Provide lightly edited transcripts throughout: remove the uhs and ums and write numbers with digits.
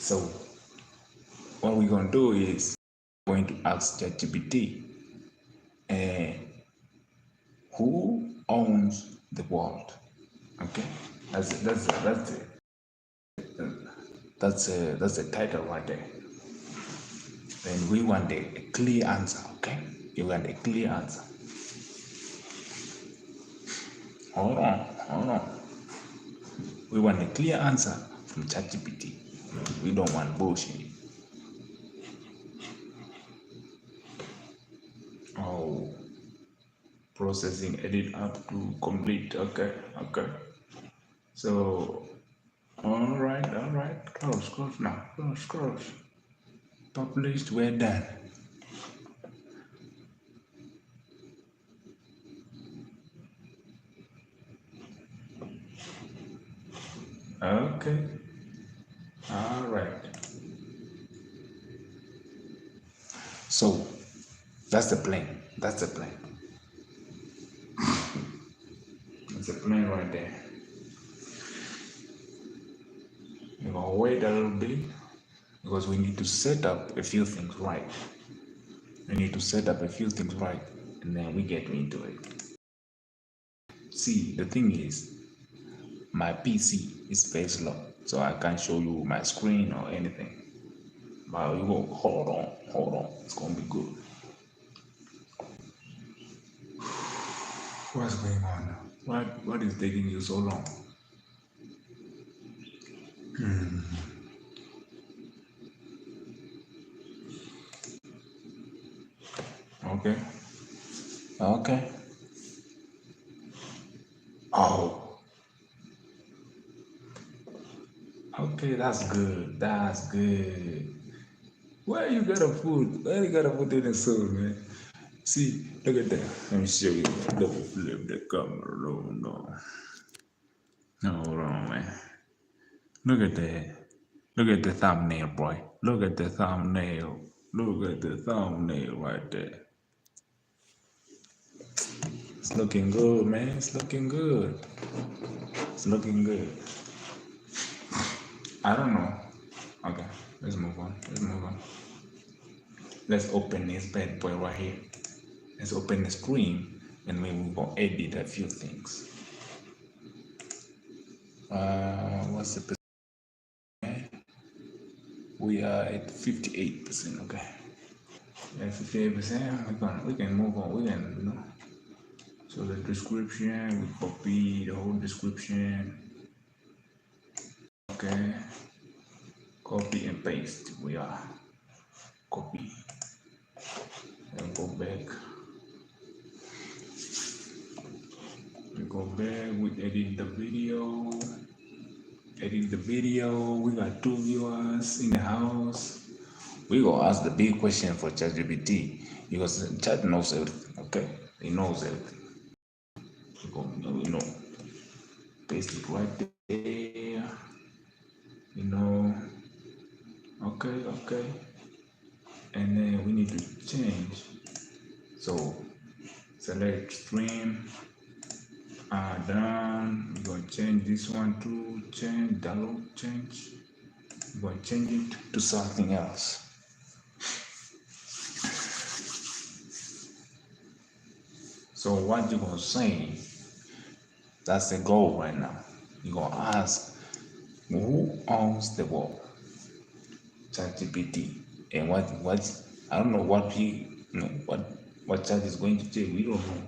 So what we're going to do is going to ask ChatGPT, who owns the world? Okay, that's the title right there. Then we want a clear answer. Okay, you want a clear answer. Hold on. We want a clear answer from ChatGPT. We don't want bullshit. Oh, processing edit up to complete. Okay. So, all right. Close now. Close. Published. We're done. Okay. All right. So, that's the plan. That's the plan right there. You're gonna wait a little bit because we need to set up a few things right. And then we get into it. See, the thing is, my PC is very slow, so I can't show you my screen or anything. But you go, hold on, it's gonna be good. What's going on now? What is taking you so long? Okay. Oh, okay, that's good. Where you gotta put it in soul, man? See, look at that. Let me show you. Double flip the camera. No. Hold on, man. Look at that. Look at the thumbnail, boy. Look at the thumbnail right there. It's looking good, man. It's looking good. I don't know. Okay, let's move on. Let's open this bad boy right here. Let's open the screen and we will go edit a few things. What's the percent? We are at 58%. Okay. At 58%, we can move on. So the description, we copy the whole description. Okay. Copy and paste. We are copy. And go back. We edit the video. We got 2 viewers in the house. We go ask the big question for ChatGPT because Chat knows everything. Okay, he knows everything. We know. Paste it right there. Okay. And then we need to change. So select stream. Done. We're gonna change this one to change. We're gonna change it to something else. So what you're gonna say, that's the goal right now. You're gonna ask, who owns the world? ChatGPT. And what I don't know what what Chat is going to say. We don't know.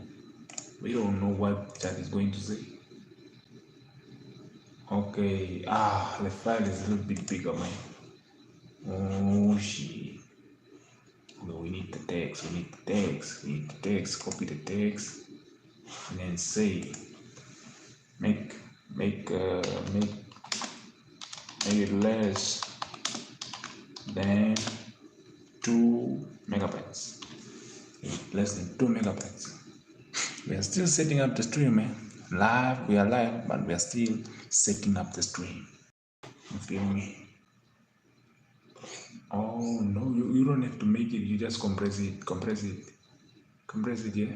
We don't know what Chat is going to say. Okay, the file is a little bit bigger, man. Oh shit. No, we need the text. Copy the text, and then say, make it less than 2 megabytes. Less than 2 megabytes. We are still setting up the stream, man. We are live, but we are still setting up the stream. You feel me? Oh no, you don't have to make it, you just compress it, yeah.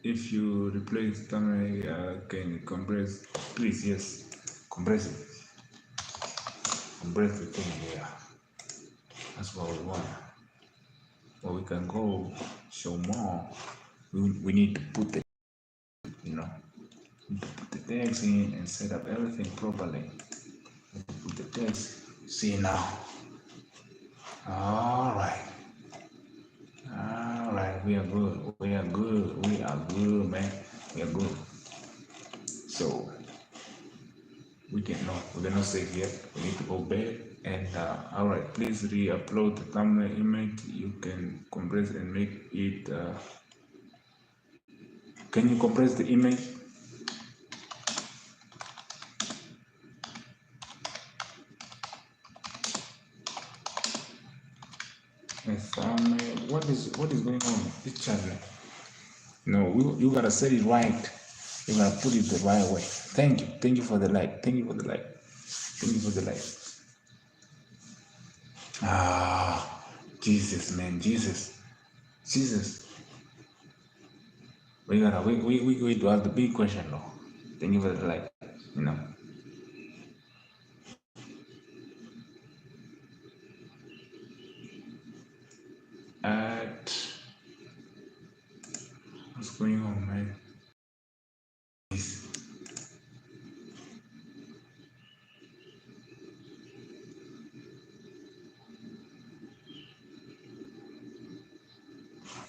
If you replace thumbnail, can compress, please, yes, compress it. everything here. That's what we want. But we can go show more. We need to put the, you know, put the text in and set up everything properly. Put the text. See now. All right. All right. We are good. We are good. We are good, man. We are good. So we cannot save yet. We need to go back. And all right, please re-upload the thumbnail image. You can compress and make it. Can you compress the image? What is going on with this channel? No, you gotta set it right. You gotta put it the right way. Thank you for the like. Thank you for the like. Thank you for the like. Ah, Jesus, man, Jesus. We going to ask the big question though. Thank you for the like. You know. At what's going on, man?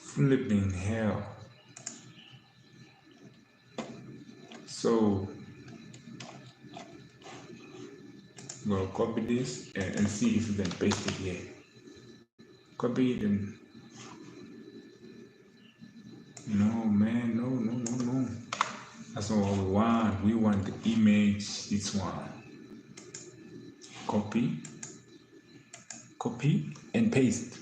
Flipping hell. So I'm gonna copy this and see if we can paste it here. Copy it and no, man, no. That's not what we want. We want the image. This one. Copy and paste.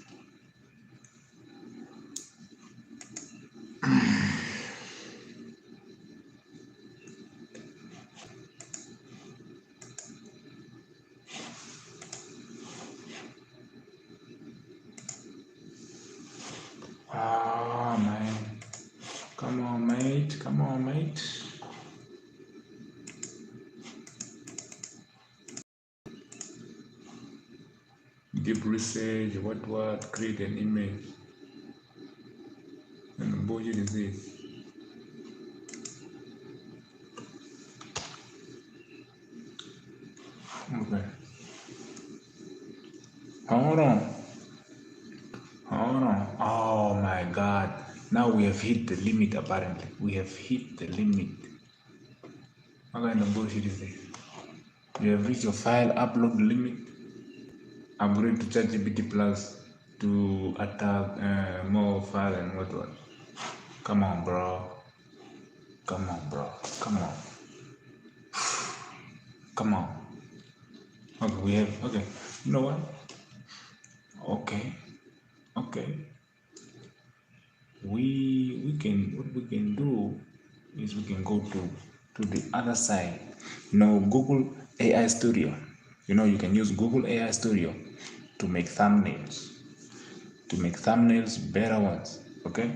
Ah, man. Come on, mate. Deep research, what, create an image. And the bullshit is this. Okay. Hold on. Oh my God. Now we have hit the limit apparently. We have hit the limit. What kind of bullshit is this? You have reached your file upload limit. Upgrade to ChatGPT Plus to attack more file and what. Come on, bro. Come on. Okay, okay. You know what? Okay. What we can do is we can go to the other side. Google AI Studio. You can use Google AI Studio to make thumbnails. Better ones. Okay?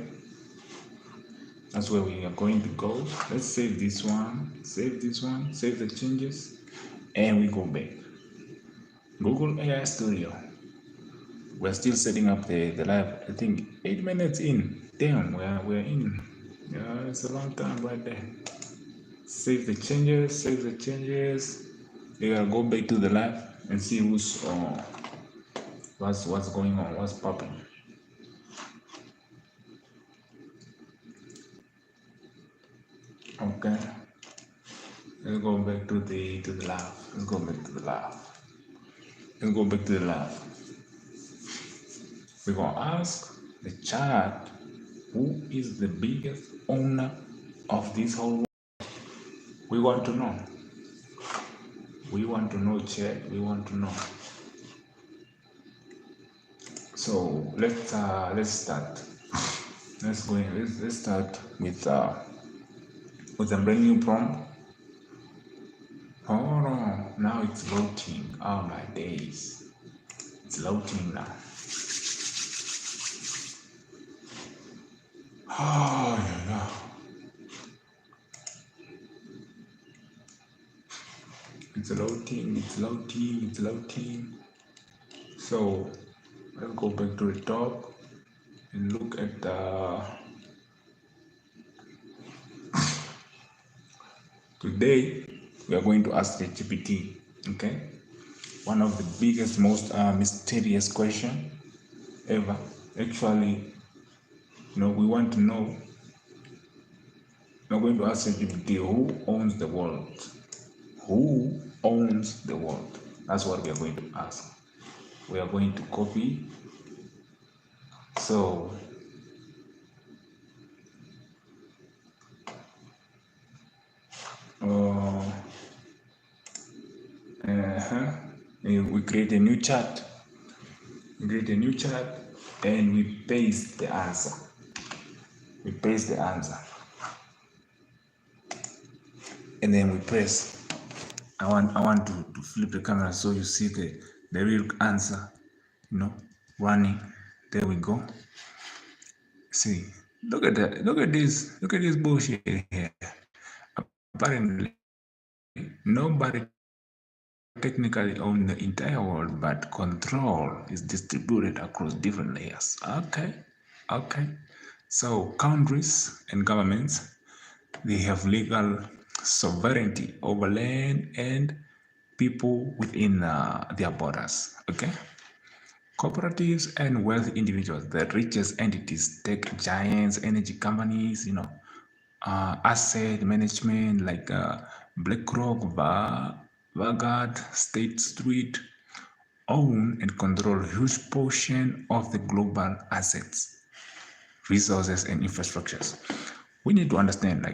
That's where we are going to go. Let's save this one, save the changes, and we go back. Google AI Studio. We're still setting up the live. I think 8 minutes in. Damn, we're in. Yeah, it's a long time right there. Save the changes. You gotta go back to the live and see what's going on, what's popping. Okay. Let's go back to the live. Let's go back to the live. We're gonna ask the chat who is the biggest owner of this whole world. We want to know. Chat. We want to know. So let's start. Let's go in. Let's start with a brand new prompt. Hold on. Now it's loading. Oh my days. It's loading now. Oh yeah. It's it's loading. So let's go back to the top and look at the today we are going to ask the GPT, okay? One of the biggest, most mysterious question ever. Actually, we want to know. We're going to ask ChatGPT who owns the world. Who owns the world? That's what we are going to ask. We are going to copy. So we create a new chat. We create a new chat and we paste the answer. We paste the answer. And then we press. I want to flip the camera so you see the real answer, running. There we go. See, look at that. Look at this bullshit here. Apparently, nobody technically owns the entire world, but control is distributed across different layers. Okay. So countries and governments, they have legal sovereignty over land and people within their borders. Okay. Cooperatives and wealthy individuals, the richest entities, tech giants, energy companies, asset management like BlackRock, Vanguard, State Street, own and control a huge portion of the global assets, resources, and infrastructures. We need to understand,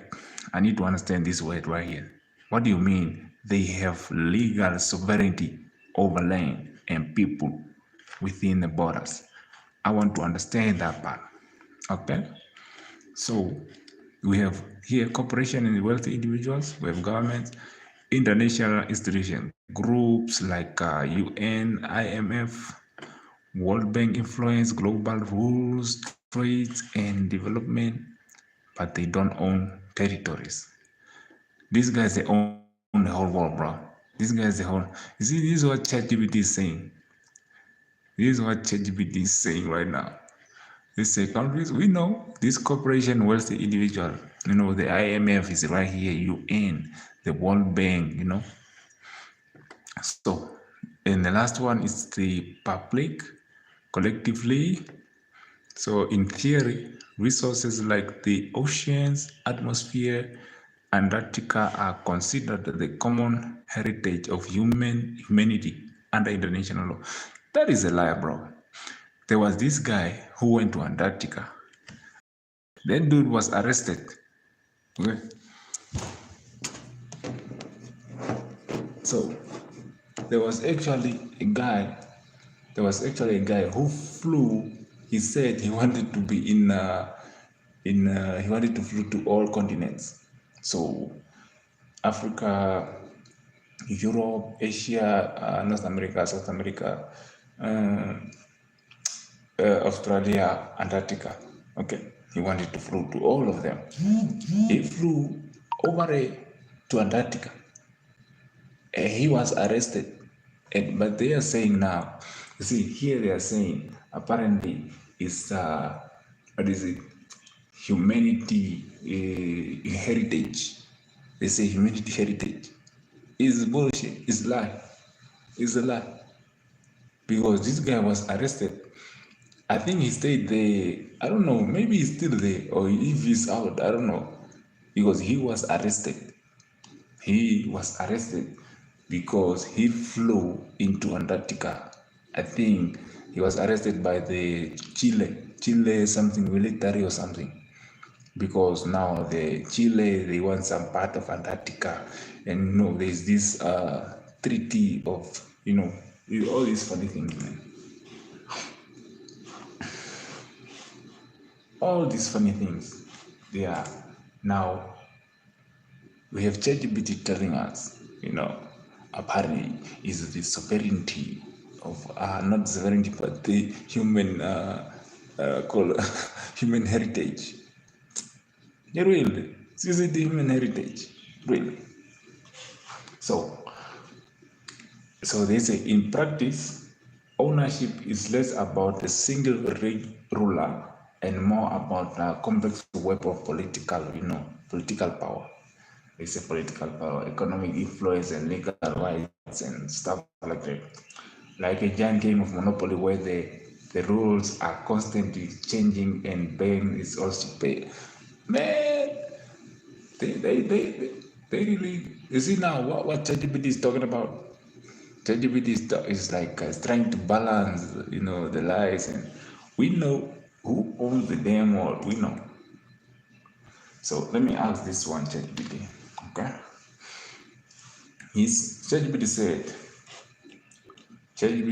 I need to understand this word right here. What do you mean they have legal sovereignty over land and people within the borders? I want to understand that part. Okay? So we have here corporation and wealthy individuals, we have governments, international institutions, groups like UN, IMF, World Bank influence global rules, trades, and development, but they don't own territories. These guys, they own the whole world, bro. These guys, the whole. You see, this is what ChatGPT is saying. This is what ChatGPT is saying right now. They say countries, we know this corporation, wealthy individual, the IMF is right here, UN, the World Bank, So, and the last one is the public, collectively. So, in theory, resources like the oceans, atmosphere, Antarctica are considered the common heritage of humanity under international law. That is a lie, bro. There was this guy who went to Antarctica. That dude was arrested. Okay. So there was actually a guy. Who flew. He said he wanted to be he wanted to fly to all continents. So Africa, Europe, Asia, North America, South America, Australia, Antarctica. Okay, he wanted to fly to all of them. He flew over to Antarctica. He was arrested. But they are saying now, you see, here they are saying apparently it's what is it? Humanity heritage. They say humanity heritage. It's bullshit. It's lie. It's a lie. Because this guy was arrested. I think he stayed there. I don't know. Maybe he's still there, or if he's out, I don't know. Because he was arrested. He was arrested because he flew into Antarctica. I think he was arrested by the Chile something military or something. Because now the Chile, they want some part of Antarctica, and there's this treaty of all these funny things, man. All these funny things, they are now. We have ChatGPT telling us, apparently is the sovereignty of not sovereignty but the human called human heritage. Yeah, really, this is the human heritage, really. So So they say in practice, ownership is less about a single ruler and more about a complex web of political power. They say political power, economic influence, and legal rights and stuff like that. Like a giant game of Monopoly where the rules are constantly changing and Ben is also pay. Man, they, they, they, they, they really, you see now what ChatGPT is talking about? ChatGPT is like trying to balance, the lies, and we know who owns the damn world. We know. So let me ask this one, ChatGPT. Okay, ChatGPT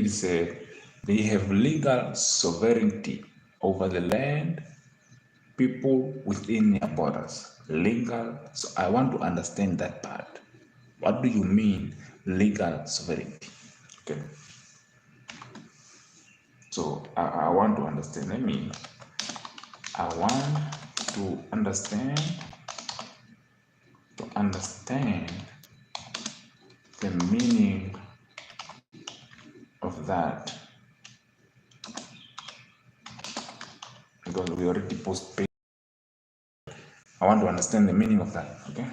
said they have legal sovereignty over the land, people within their borders. Legal. So I want to understand that part. What do you mean legal sovereignty? Okay. So I want to understand. I want to understand the meaning of that, because we already post pay. I want to understand the meaning of that. Okay.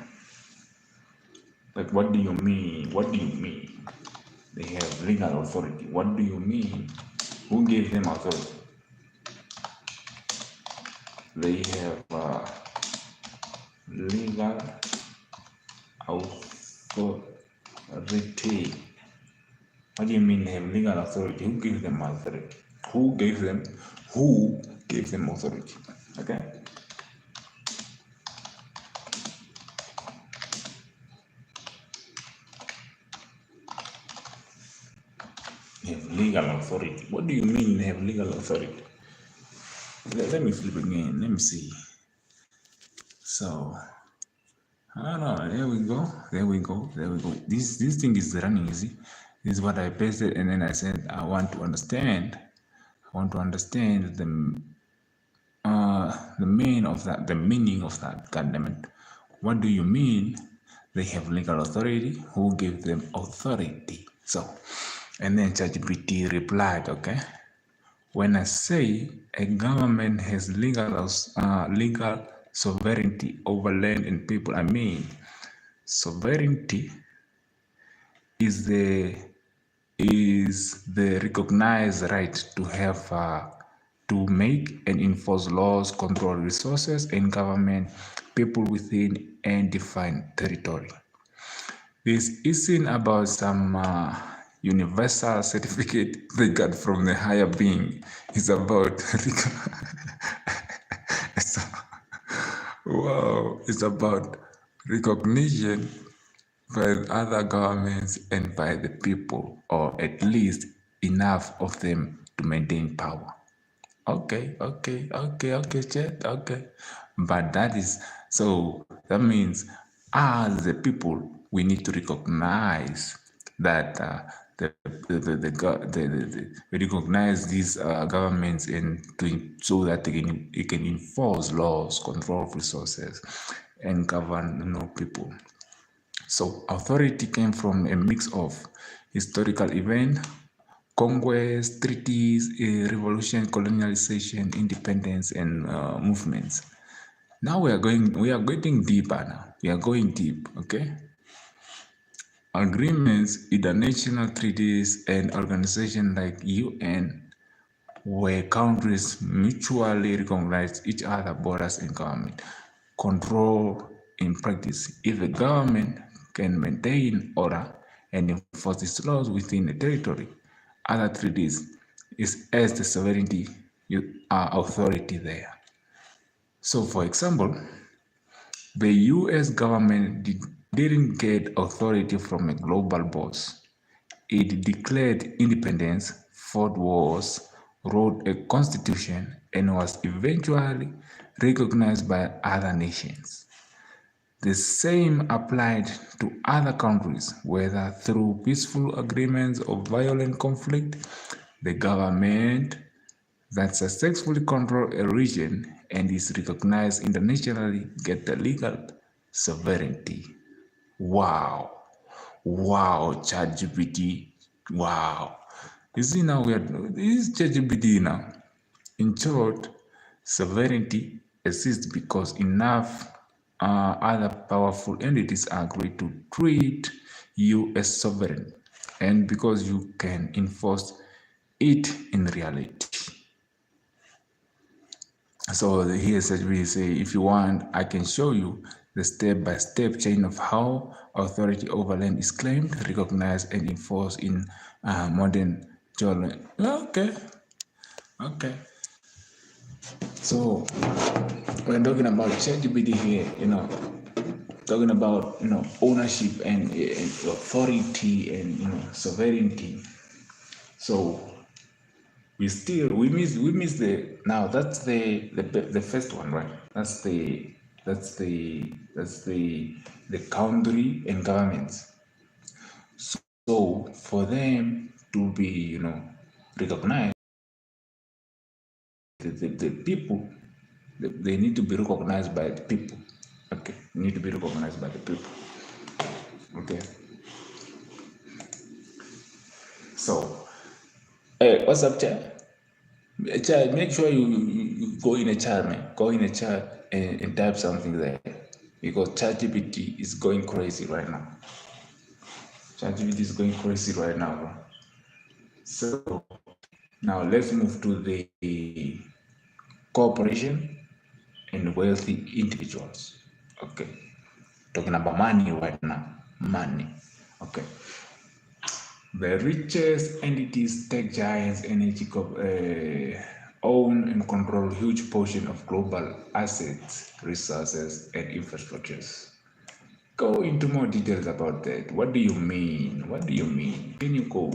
Like, what do you mean? What do you mean? They have legal authority. What do you mean? Who gave them authority? They have legal authority. What do you mean they have legal authority? Who gave them authority? Who gave them? Who gave them authority? Okay. They have legal authority. What do you mean they have legal authority? Let me flip again. Let me see. So, I don't know. There we go. There we go. There we go. This thing is running easy. This is what I pasted, and then I said I want to understand. I want to understand the meaning of that. The meaning of that. God damn it. What do you mean? They have legal authority. Who gave them authority? So, and then ChatGPT replied, okay. When I say a government has legal sovereignty over land and people, I mean sovereignty is the recognized right to have to make and enforce laws, control resources, and government people within a defined territory. This isn't about some universal certificate they got from the higher being. It's about it's about recognition by other governments and by the people, or at least enough of them to maintain power. Okay, Chet, okay. But that means as the people, we need to recognize that we recognize these governments so that they can enforce laws, control resources, and govern people. So authority came from a mix of historical event, conquest, treaties, revolution, colonialization, independence, and movements. Now we are getting deeper now. We are going deep, okay? Agreements, international treaties, and organizations like UN, where countries mutually recognize each other's borders and government control in practice. If a government can maintain order and enforce its laws within a territory, other treaties is as the sovereignty authority there. So, for example, the US government didn't get authority from a global boss. It declared independence, fought wars, wrote a constitution, and was eventually recognized by other nations. The same applied to other countries, whether through peaceful agreements or violent conflict. The government that successfully controls a region and is recognized internationally get the legal sovereignty. Wow, ChatGPT. Wow. You see now this is ChatGPT now. In short, sovereignty exists because enough other powerful entities agree to treat you as sovereign, and because you can enforce it in reality. So here ChatGPT say, if you want, I can show you the step-by-step chain of how authority over land is claimed, recognized, and enforced in modern Jordan. Okay, okay. So when talking about ChatGPT here, talking about ownership and authority and sovereignty. So we miss the now that's the first one, right? That's the country and governments. So for them to be recognized, the people, they need to be recognized by the people. Okay, need to be recognized by the people. Okay, so hey, what's up, chat? Chat, make sure you go in a chat, man. Go in a chat and type something there, because ChatGPT is going crazy right now. ChatGPT is going crazy right now, bro. So now let's move to the corporation and wealthy individuals. Okay, talking about money right now. Money. Okay, the richest entities, tech giants, own and control huge portion of global assets, resources, and infrastructures. Go into more details about that. What do you mean? What do you mean? Can you go?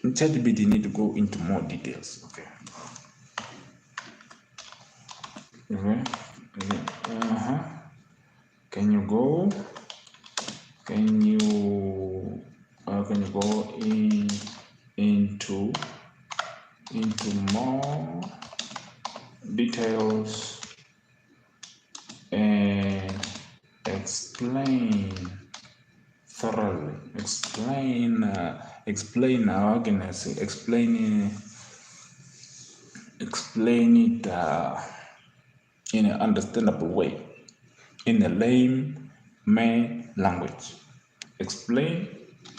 ChatGPT need to go into more details. Okay. Okay. Uh-huh. Can you go? Can you go into more details and explain thoroughly? Explain. How can I say? Explain it in an understandable way, in a layman language. Explain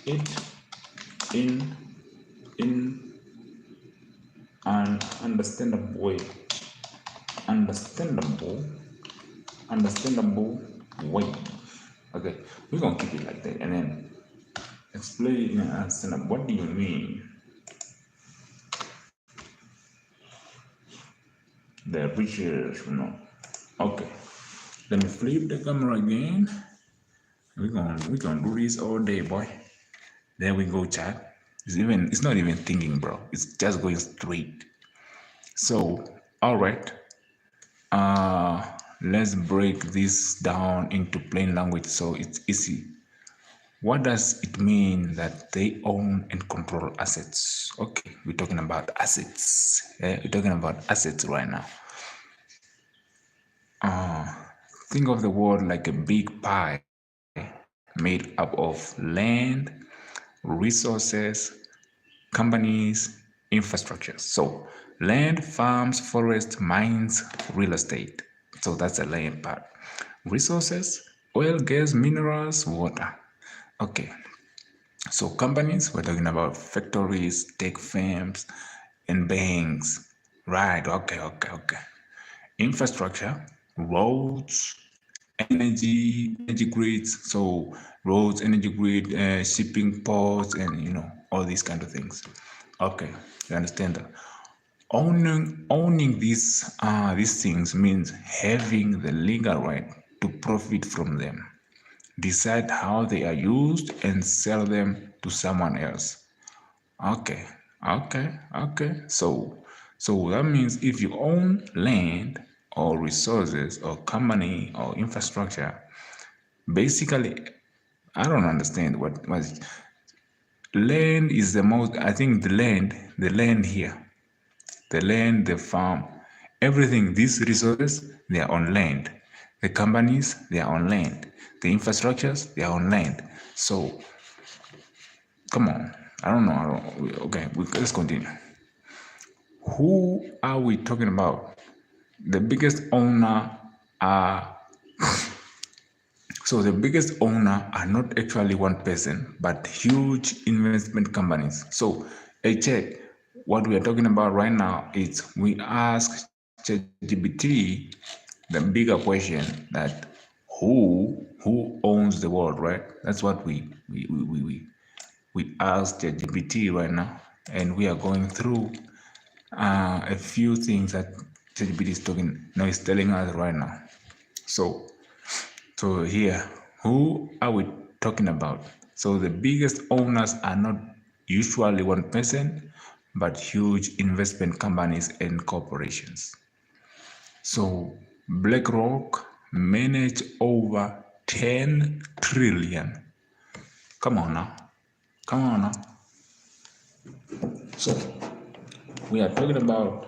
it in an understandable way. Understandable way. Okay, we're gonna keep it like that, and then explain in an understandable. What do you mean? The riches, Okay, let me flip the camera again. We're gonna do this all day, boy. There we go, chat. It's not even thinking, bro. It's just going straight. So, all right. Let's break this down into plain language so it's easy. What does it mean that they own and control assets? Okay, we're talking about assets. We're talking about assets right now. Think of the world like a big pie made up of land, resources, companies, infrastructure. So land, farms, forests, mines, real estate. So that's the land part. Resources, oil, gas, minerals, water. Okay. So companies, we're talking about factories, tech firms, and banks. Right. Okay. Infrastructure, roads, energy grids. So roads, energy grid, shipping ports, and all these kind of things. Okay, you understand that. Owning these things means having the legal right to profit from them, decide how they are used, and sell them to someone else. Okay. So that means if you own land or resources or company or infrastructure, basically, I don't understand what land is the most. I think the land here, the land, the farm, everything. These resources, they are on land. The companies, they are on land. The infrastructures, they are on land. So Come on. I don't know. Okay, let's continue. Who are we talking about? The biggest owner are the biggest owner are not actually one person, but huge investment companies. So, hey, check. What we are talking about right now is we ask ChatGPT the bigger question that who owns the world, right? That's what we ask ChatGPT right now, and we are going through a few things that ChatGPT is talking now is telling us right now. So here, who are we talking about? So the biggest owners are not usually one person, but huge investment companies and corporations. So BlackRock manage over 10 trillion. Come on now. Come on now. So we are talking about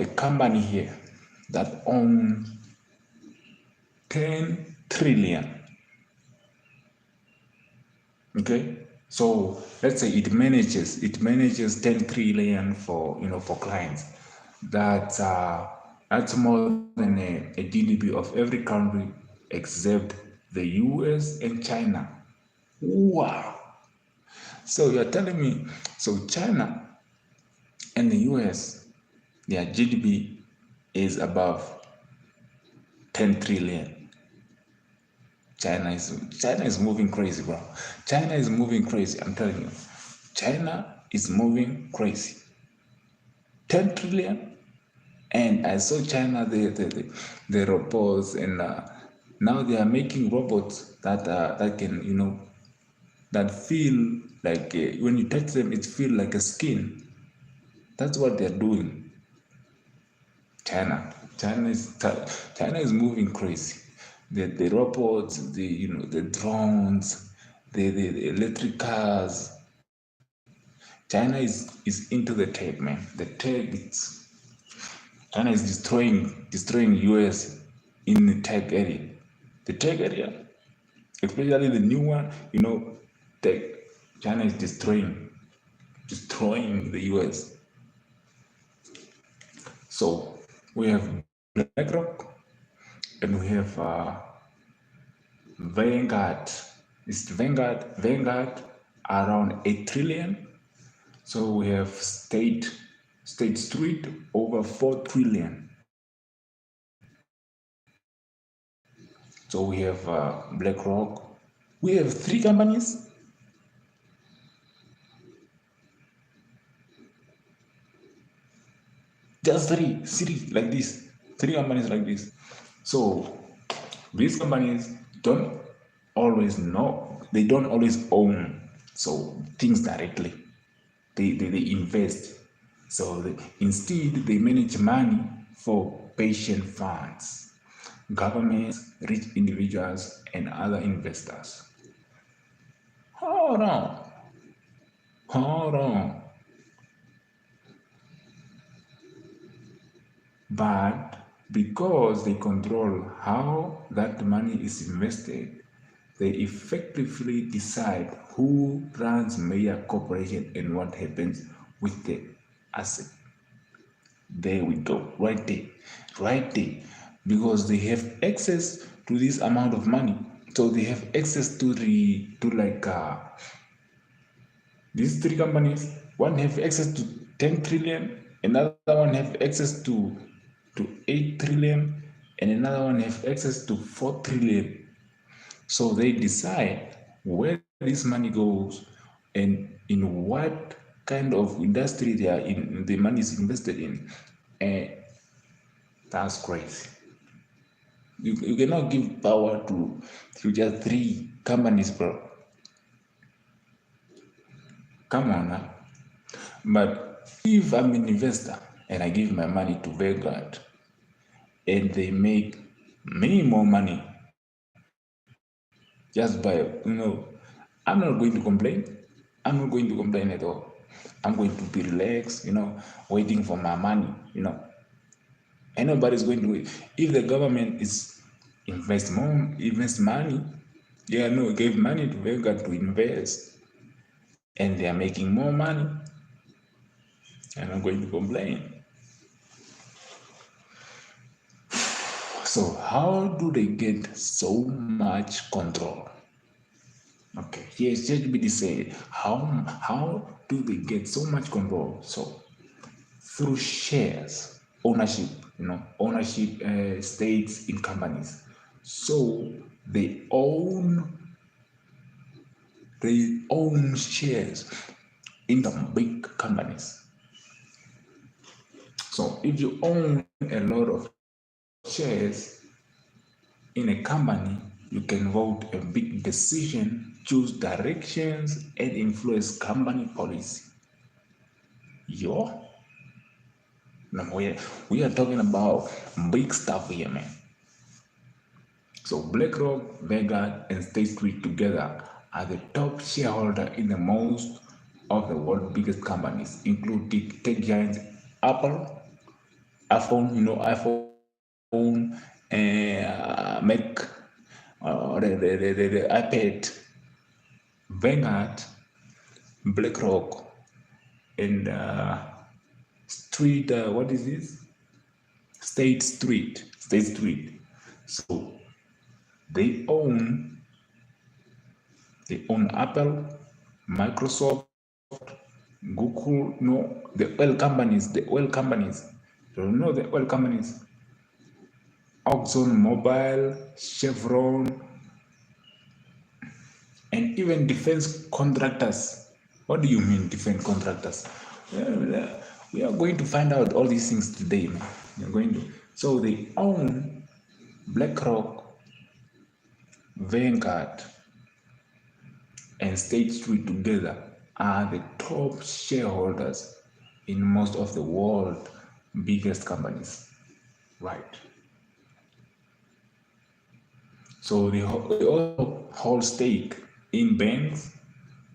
a company here that owns 10 trillion. Okay, so let's say it manages 10 trillion for clients. That's more than a GDP of every country except the US and China. Wow. So you're telling me, so China and the US, their GDP is above 10 trillion. China is moving crazy, bro. China is moving crazy. I'm telling you, China is moving crazy. 10 trillion, and I saw China the robots, and now they are making robots that can that feel like when you touch them, it feel like a skin. That's what they're doing. China, China is moving crazy. The robots, the drones, the electric cars. China is into the tech, man. The tech, China is destroying US in the tech area. The tech area, especially the new one, tech. China is destroying the US. So we have BlackRock and we have Vanguard. It's Vanguard around 8 trillion. So we have State Street over 4 trillion. So we have BlackRock. We have three companies. Just three like this. Three companies like this. So these companies don't always know. They don't always own things directly. They invest. So instead they manage money for pension funds, governments, rich individuals, and other investors. Hold on. Hold on. But because they control how that money is invested, they effectively decide who runs major corporation and what happens with the asset. There we go, right there, right there. Because they have access to this amount of money. So they have access to these three companies. One have access to 10 trillion, another one have access to 8 trillion, and another one have access to 4 trillion. So they decide where this money goes and in what kind of industry the money is invested in. And that's crazy. You cannot give power to just three companies, bro. Come on now. But if I'm an investor and I give my money to Vanguard and they make many more money just by, I'm not going to complain. I'm not going to complain at all. I'm going to be relaxed, waiting for my money. And nobody's going to wait. If the government invest money, Yeah, no, gave money to Vanguard to invest, and they are making more money. I'm not going to complain. So, how do they get so much control? Okay, here's ChatGPT said, how do they get so much control? So, through shares, ownership, ownership stakes in companies. So they own shares in some big companies. So if you own a lot of shares in a company, you can vote a big decision, choose directions, and influence company policy. Yo, no, we are talking about big stuff here, man. So BlackRock, Vanguard, and State Street together are the top shareholder in the most of the world's biggest companies, including tech giants Apple, iPhone, Mac, the iPad, Vanguard, BlackRock, and Street. What is this? State Street. State Street. So they own they own Apple, Microsoft, Google, no, the oil companies. You know the oil companies. Exxon Mobil, Chevron, and even defense contractors. What do you mean, defense contractors? Well, we are going to find out all these things today, man. We're going to. So they own BlackRock, Vanguard, and State Street together are the top shareholders in most of the world biggest companies. Right. So they also hold stake in banks,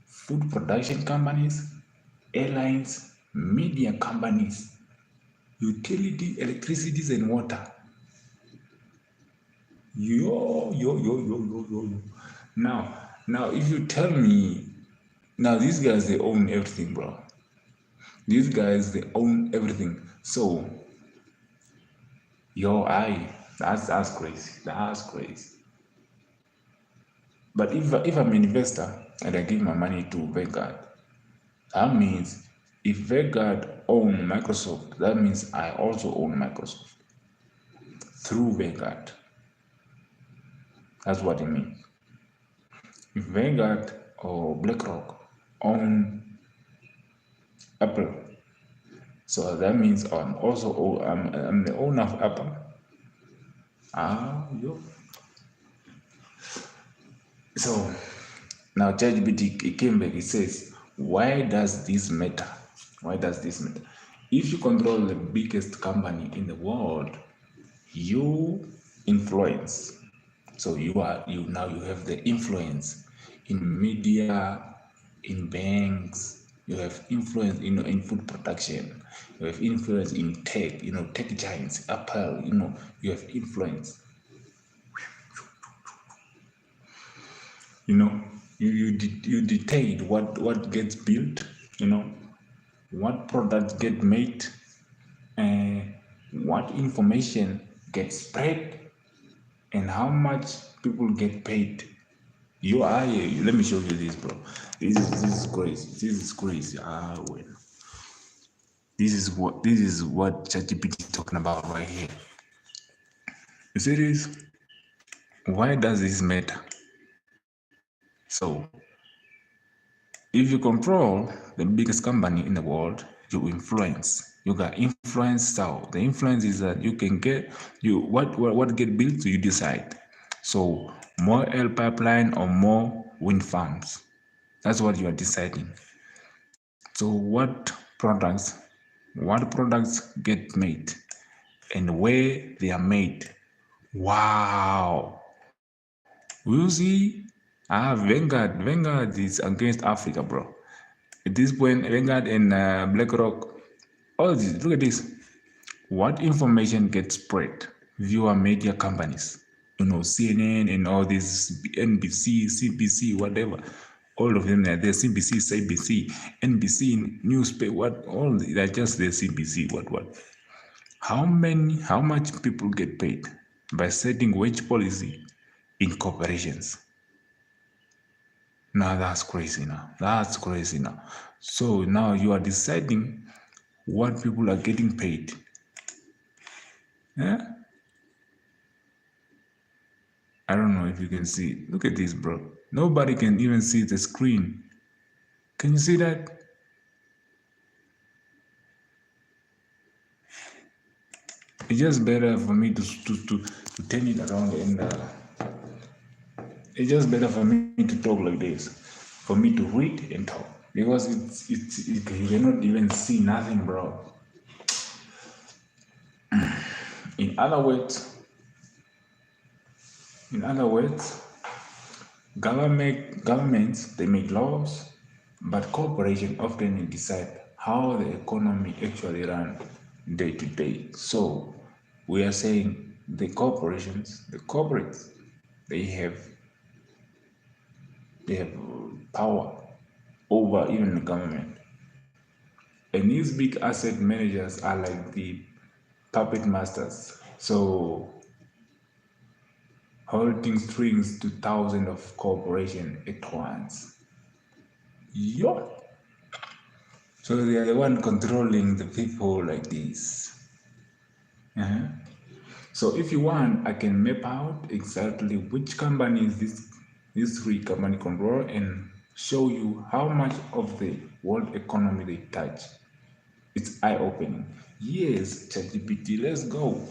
food production companies, airlines, media companies, utility, electricities, and water. Yo. Now, if you tell me, now these guys they own everything, bro. These guys they own everything. So, that's crazy. That's crazy. But if I'm an investor and I give my money to Vanguard, that means if Vanguard own Microsoft, that means I also own Microsoft through Vanguard. That's what it means. If Vanguard or BlackRock own Apple, so that means I'm the owner of Apple. Yo. So now ChatGPT came back. It says, why does this matter? Why does this matter? If you control the biggest company in the world, you influence. So you have the influence in media, in banks. You have influence in food production. You have influence in tech. Tech giants, Apple. You have influence. You dictate what gets built. What products get made, and what information gets spread, and how much people get paid. Let me show you this, bro. This is crazy. This is crazy. Well, this is what ChatGPT is talking about right here. You see this? Why does this matter? So, if you control the biggest company in the world, you influence. You got influence. So the influence is that you can get what get built. You decide. So more oil pipeline or more wind farms. That's what you are deciding. So what products get made, and where they are made. Wow. You see, Vanguard is against Africa, bro. At this point, Vanguard and BlackRock, all this, look at this. What information gets spread? Viewer media companies. CNN and all this NBC, CBC, whatever. All of them are there. CBC, CBC, NBC, newspaper, what? All they're just the CBC, what? How much people get paid by setting wage policy in corporations? Now that's crazy now. That's crazy now. So now you are deciding what people are getting paid. Yeah? I don't know if you can see. Look at this, bro. Nobody can even see the screen. Can you see that? It's just better for me to turn it around and it's just better for me to talk like this, for me to read and talk, because you cannot even see nothing, bro. In other words, governments they make laws, but corporations often decide how the economy actually runs day to day. So we are saying the corporates, they have power over even the government. And these big asset managers are like the puppet masters. So holding strings to thousands of corporations at once. Yo. So they are the one controlling the people like this. So if you want, I can map out exactly which companies these three companies control and show you how much of the world economy they touch. It's eye-opening. Yes, ChatGPT, let's go.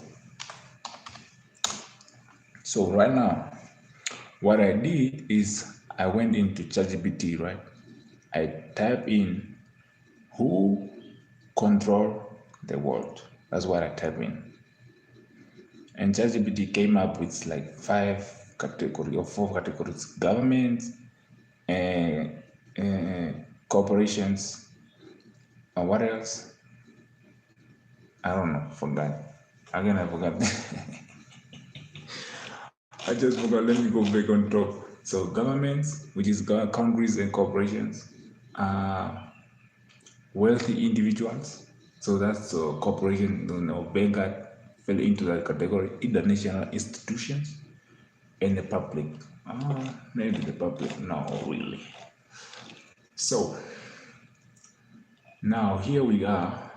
So right now, what I did is I went into ChatGPT, right? I type in who control the world. That's what I type in. And ChatGPT came up with like 5 categories or 4 categories: governments, corporations, and what else? I don't know, forgot. Again, I forgot. I just forgot. Let me go back on top. So governments, which is countries and corporations, wealthy individuals. So that's corporation, Vanguard fell into that category. International institutions and the public. Maybe the public, no, really. So now here we are.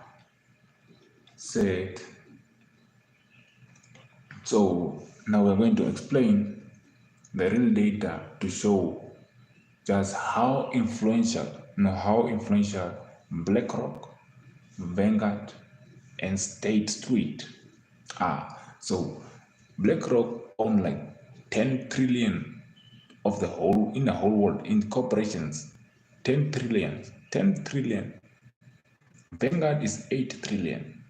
Said. So now we're going to explain the real data to show just how influential BlackRock, Vanguard, and State Street are. So BlackRock own like 10 trillion of the whole in the whole world in corporations. 10 trillion. Vanguard is 8 trillion.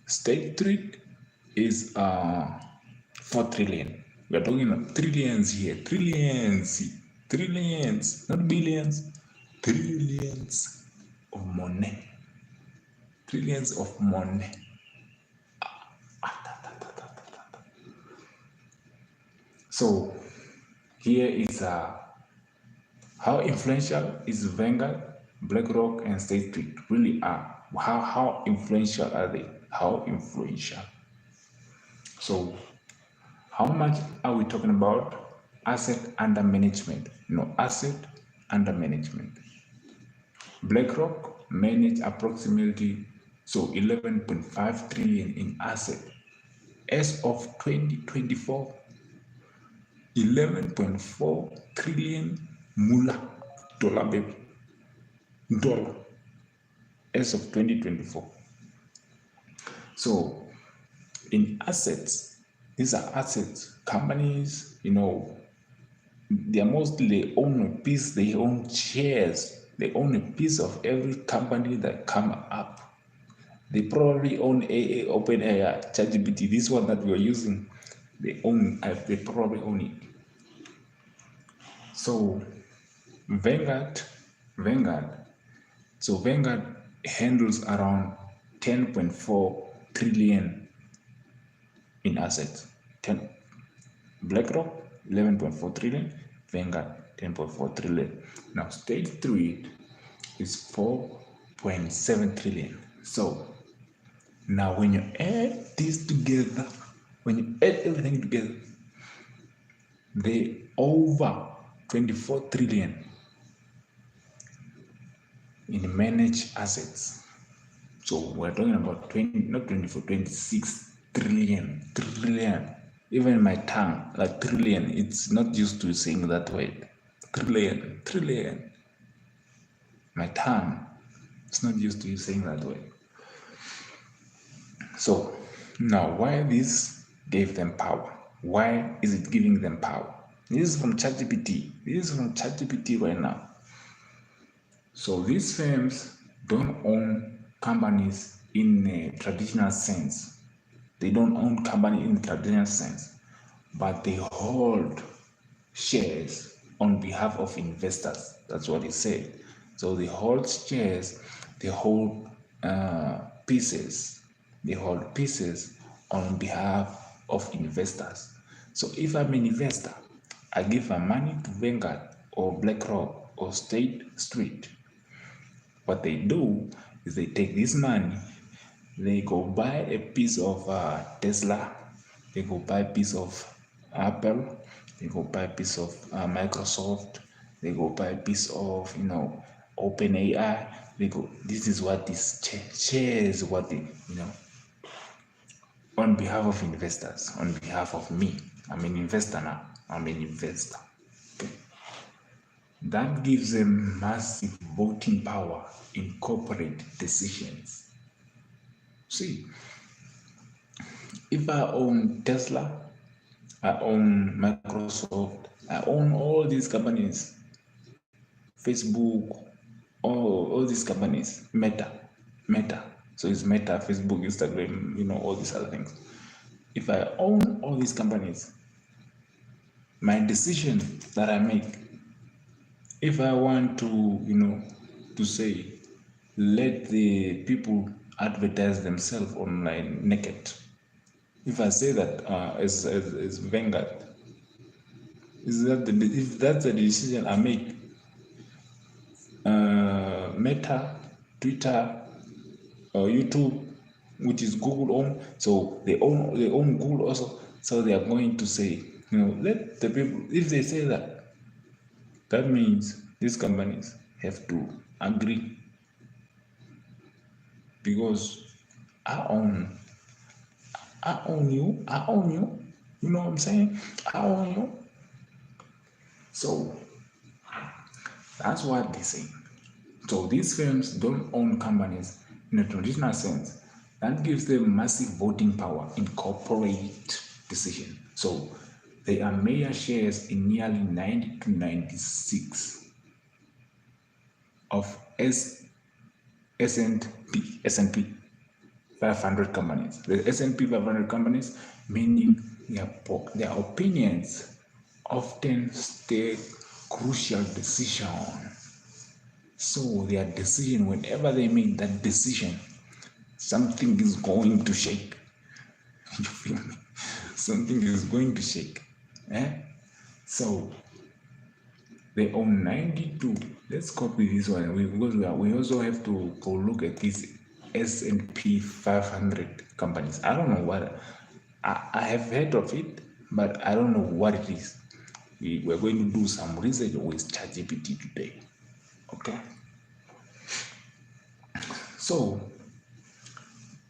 State Street is 4 trillion. We are talking about trillions here. Trillions, not billions. Trillions of money. Trillions of money. So here is how influential is Vanguard, BlackRock, and State Street really are. How influential are they? How influential? So how much are we talking about? Asset under management. No, asset under management. BlackRock managed approximately 11.5 trillion in asset as of 2024. 11.4 trillion mula dollar, baby, dollar, as of 2024. So in assets, these are assets. Companies, they are mostly they own a piece, they own shares, they own a piece of every company that come up. They probably own OpenAI, ChatGPT, this one that we are using. They probably own it. So Vanguard handles around 10.4 trillion in assets. BlackRock 11.4 trillion, Vanguard 10.4 trillion. Now State Street is 4.7 trillion. So now when you add this together, when you add everything together, they over 24 trillion in managed assets. So we're talking about 20, not 24, 26 trillion. Even my tongue, like trillion, it's not used to saying that word. Trillion. My tongue, it's not used to saying that word. So now why this gave them power? Why is it giving them power? This is from ChatGPT. This is from ChatGPT right now. So these firms don't own companies in a traditional sense. They don't own company in the traditional sense, but they hold shares on behalf of investors. That's what he said. So they hold shares, they hold pieces. They hold pieces on behalf of investors. So if I'm an investor, I give my money to Vanguard or BlackRock or State Street. What they do is they take this money, they go buy a piece of Tesla, they go buy a piece of Apple, they go buy a piece of Microsoft, they go buy a piece of OpenAI. They go. This is what this shares what they on behalf of investors, on behalf of me. I'm an investor now. I'm an investor. Okay. That gives them massive voting power in corporate decisions. See, if I own Tesla, I own Microsoft, I own all these companies, Facebook, all these companies, Meta. So it's Meta, Facebook, Instagram, all these other things. If I own all these companies, my decision that I make, if I want to say, let the people advertise themselves online naked. If I say that as Vanguard, if that's the decision I make, Meta, Twitter, YouTube, which is Google own, so they own Google also, so they are going to say, let the people. If they say that, that means these companies have to agree, because I own you. You know what I'm saying? I own you. So that's what they say. So these firms don't own companies in a traditional sense. That gives them massive voting power in corporate decision. So they are major shares in nearly 90 to 96 of S&P 500 companies. The S&P 500 companies, meaning their opinions often stay crucial decision. So their decision, whenever they make that decision, something is going to shake. You feel me? Something is going to shake. So they own 92. Let's copy this one because we also have to go look at these S&P 500 companies. I don't know what I have heard of it, but I don't know what it is. We're going to do some research with ChatGPT today. Okay. So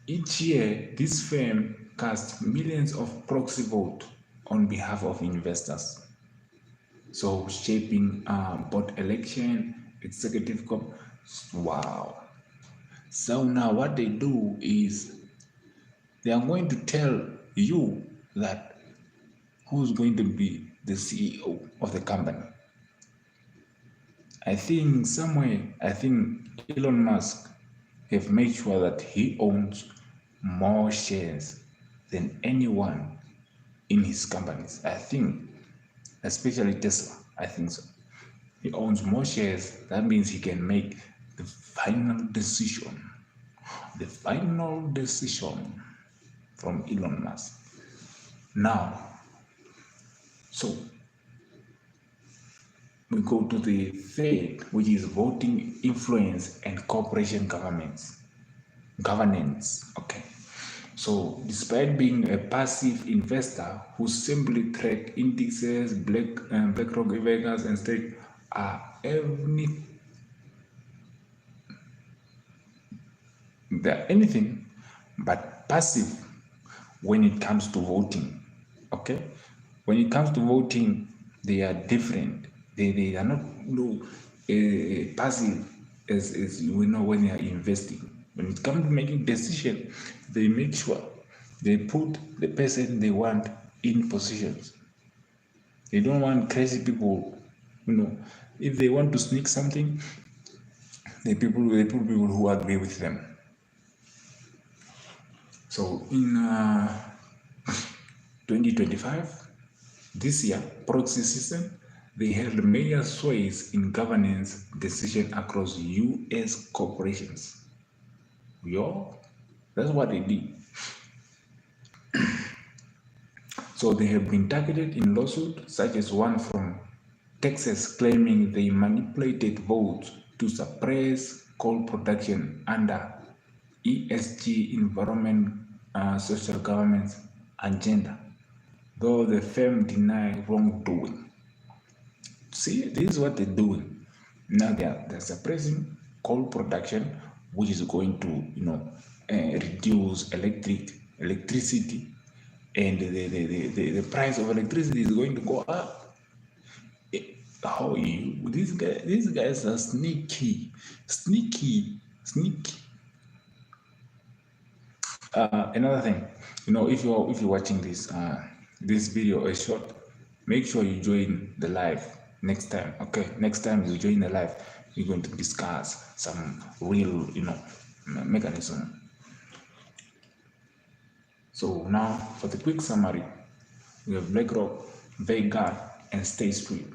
each year, this firm casts millions of proxy votes on behalf of investors. So shaping board election, executive comp. Wow. So now what they do is they are going to tell you that who's going to be the CEO of the company. I think Elon Musk have made sure that he owns more shares than anyone in his companies. I think, especially Tesla, I think so. He owns more shares. That means he can make the final decision. The final decision from Elon Musk. Now, So we go to the third, which is voting influence and corporation governance. Okay. So despite being a passive investor who simply track indexes, BlackRock, Vegas, and stake are they're anything but passive when it comes to voting. Okay, when it comes to voting, they are different. They are not no passive as we know when they are investing. When it comes to making decision, they make sure they put the person they want in positions. They don't want crazy people. If they want to sneak something, they put people who agree with them. So in 2025, this year, proxy system, they held major sways in governance decision across U.S. corporations. Yo, that's what they did. So they have been targeted in lawsuits, such as one from Texas claiming they manipulated votes to suppress coal production under ESG, environment, social governance agenda, though the firm denied wrongdoing. See, this is what they're doing. Now they're suppressing coal production, which is going to, reduce electricity, and the price of electricity is going to go up. How you? These guys are sneaky. Another thing, if you're watching this video is short, make sure you join the live next time. Okay, next time you join the live, we're going to discuss some real mechanism. So now for the quick summary, we have BlackRock, Vanguard, and State Street.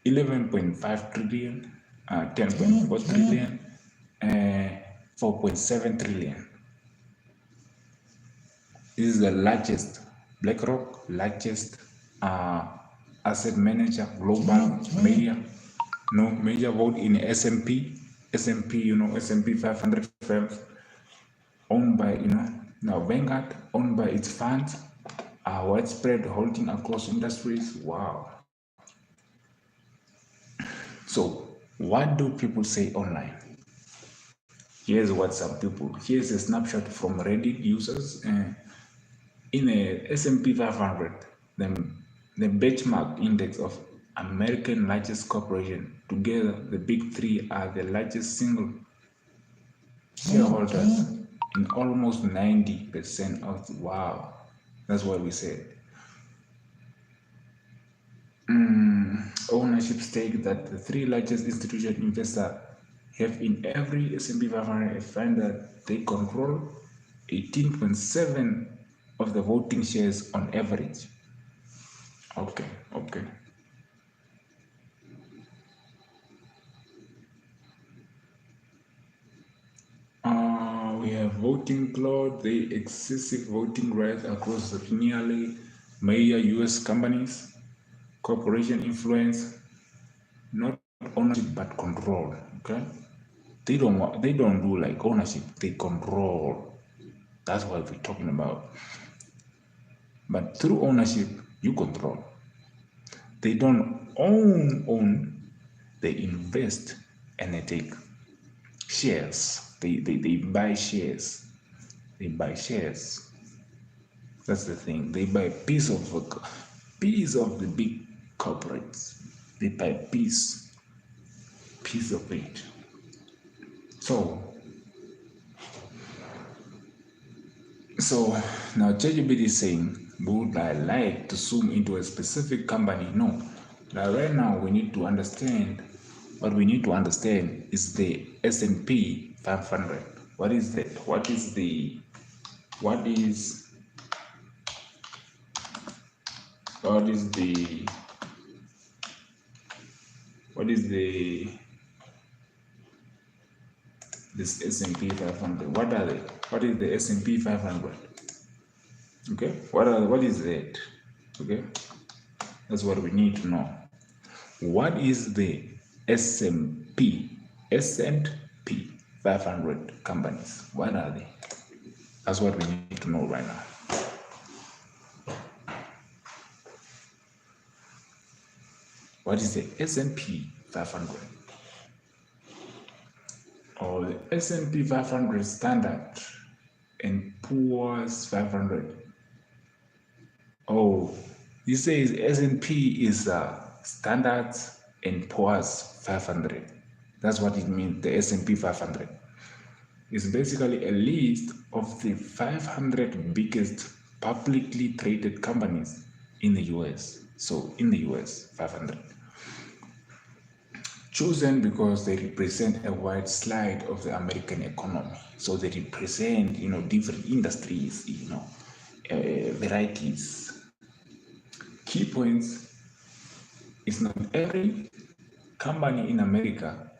11.5 trillion, 10.4 trillion, 4.7 trillion. This is the largest, BlackRock, largest asset manager, global major vote in S&P, S&P 500 firms, owned by, now Vanguard, owned by its funds, widespread holding across industries. Wow. So what do people say online? Here's a snapshot from Reddit users. In a S&P 500, the benchmark index of American largest corporation, together the big three are the largest single shareholders in almost 90% of wow. That's what we said. Ownership stake that the three largest institutional investors have in every S&P 500. I find that they control 18.7 of the voting shares on average. Okay. We have voting cloud, the excessive voting rights across nearly major U.S. companies, corporation influence, not ownership but control. Okay, they don't do like ownership, they control. That's what we're talking about. But through ownership, you control. They don't own, they invest and they take shares. They buy shares. They buy shares. That's the thing. They buy piece of the big corporates. They buy piece of it. So now ChatGPT is saying, would I like to zoom into a specific company? No. Now right now we need to understand. What we need to understand is the S&P 500. What is that? What is the this S&P 500? What are they? What is the S&P 500? Okay, what is that? Okay, That's what we need to know. What is the S&P 500 companies? What are they? That's what we need to know right now. What is the S&P 500? Or the S&P 500 Standard and Poor's 500? Oh, you say S&P is Standards and Poor's 500. That's what it means, the S&P 500. It's basically a list of the 500 biggest publicly traded companies in the US. So in the US, 500. Chosen because they represent a wide slide of the American economy. So they represent, different industries, varieties. Key points is not every company in America,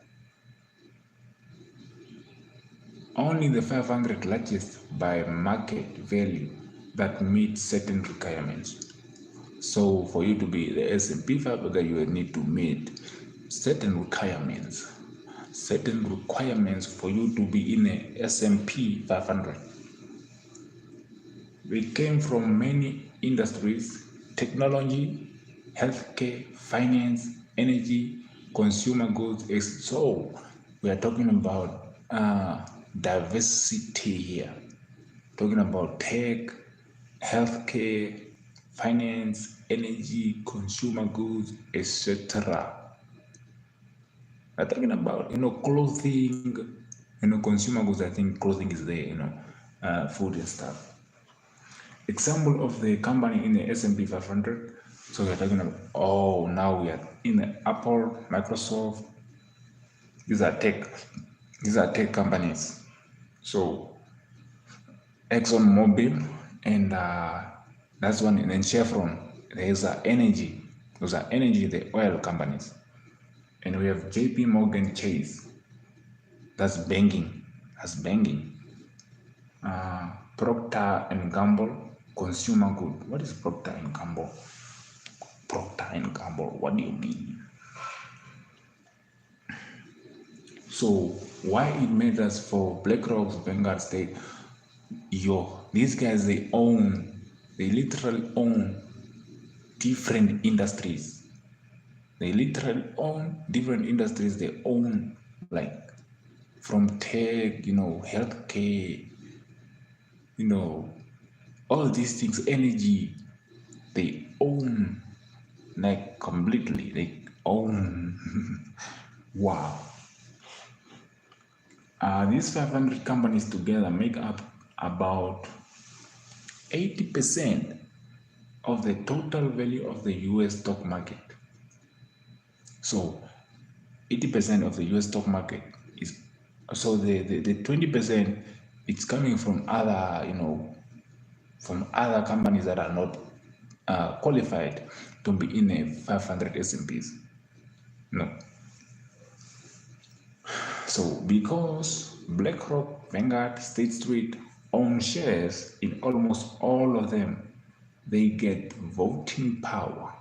only the 500 largest by market value that meet certain requirements. So for you to be the S&P 500, you will need to meet certain requirements for you to be in a S&P 500. They came from many industries: technology, healthcare, finance, energy, consumer goods. So we are talking about diversity here, talking about tech, healthcare, finance, energy, consumer goods, etc. We're talking about clothing, consumer goods. I think clothing is there, food and stuff. Example of the company in the S&P 500. So we're talking about, now we are in the Apple, Microsoft. These are tech companies. So ExxonMobil and that's one, and then Chevron. There's energy. Those are energy, the oil companies. And we have JP Morgan Chase. That's banking. Procter and Gamble, consumer good. What is Procter and Gamble? What do you mean? So why it matters for BlackRock's Vanguard State? These guys, they literally own different industries. They own like from tech, healthcare, all these things, energy. They own like completely. They own. Wow. These 500 companies together make up about 80% of the total value of the US stock market. So 80% of the US stock market is, so the 20%, it's coming from other, from other companies that are not qualified to be in a 500 S&Ps. No. So because BlackRock, Vanguard, State Street own shares in almost all of them, they get voting power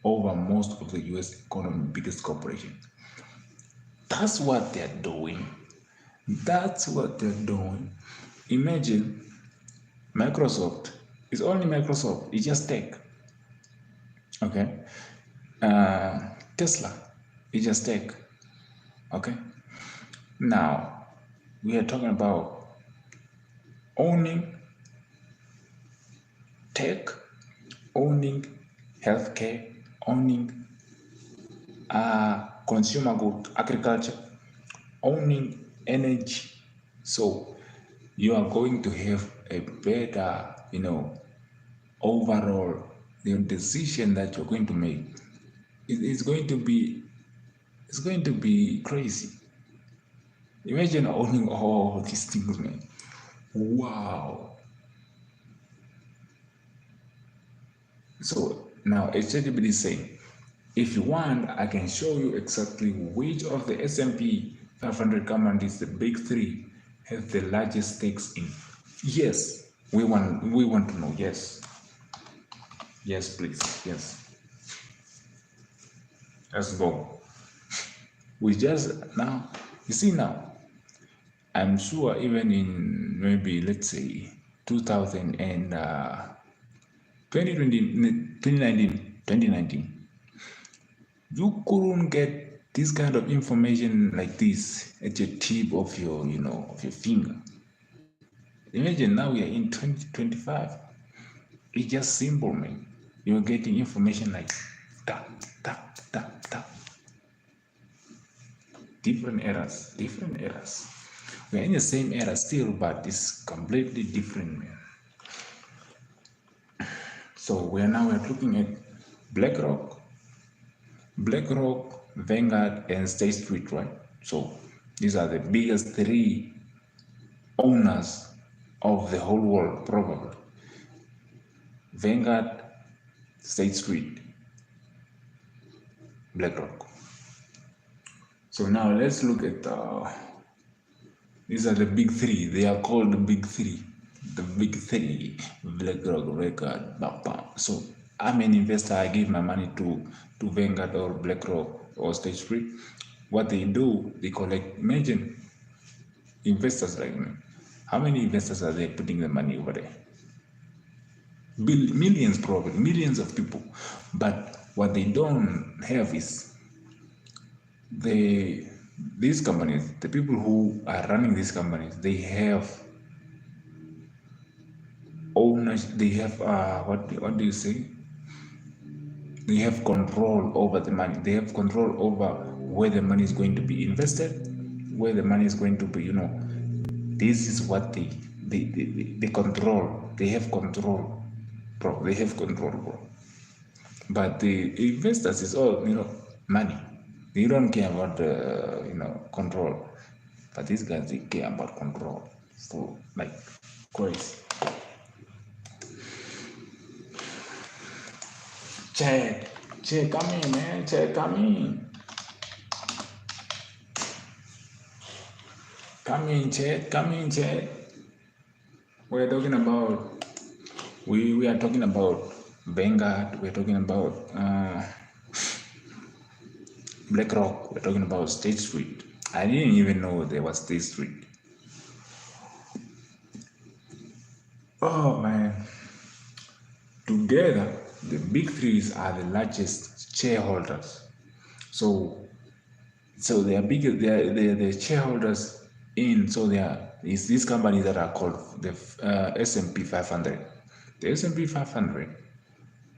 over most of the US economy, biggest corporations. That's what they're doing. Imagine Microsoft. It's only Microsoft. It's just tech. Okay. Tesla. It's just tech. Okay. Now we are talking about owning tech, owning healthcare, owning consumer good, agriculture, owning energy. So you are going to have a better, overall, the decision that you're going to make. It's going to be crazy. Imagine owning all these things, man. Wow. So now ChatGPT is saying, if you want, I can show you exactly which of the S&P 500 companies, the big three, have the largest stakes in. Yes, we want to know. Yes, please. Yes. Let's go. We just now, you see now, I'm sure even in maybe let's say 2000 and 2020, 2019, you couldn't get this kind of information like this at your tip of your, of your finger. Imagine now we are in 2025. It's just simple, man. You're getting information like tap, tap, tap, tap. Different eras, different eras. We're in the same era still, but it's completely different, man. So we're looking at BlackRock, Vanguard, and State Street, right? So these are the biggest three owners of the whole world, probably. Vanguard, State Street, BlackRock. So now let's look at these are the big three. They are called the big three. The big three, BlackRock, Vanguard, bam, bam. So I'm an investor. I give my money to Vanguard or BlackRock or State Street. What they do, they collect. Imagine investors like me. How many investors are they putting the money over there? Millions, probably millions of people. But what they don't have is these companies, the people who are running these companies, they have owners. They have what do you say? They have control over the money. They have control over where the money is going to be invested, where the money is going to be. This is what they control. They have control, bro. They have control, bro. But the investors is all money. They don't care about control. But these guys, they care about control. So like crazy. Chad, come in, man. Chad, come in. Come in, Chad. We're talking about. We are talking about Vanguard. We're talking about BlackRock. We're talking about State Street. I didn't even know there was State Street. Oh man. Together, the big threes are the largest shareholders. So they are bigger. They are the shareholders in. So there is these companies that are called the S&P 500. The S&P 500.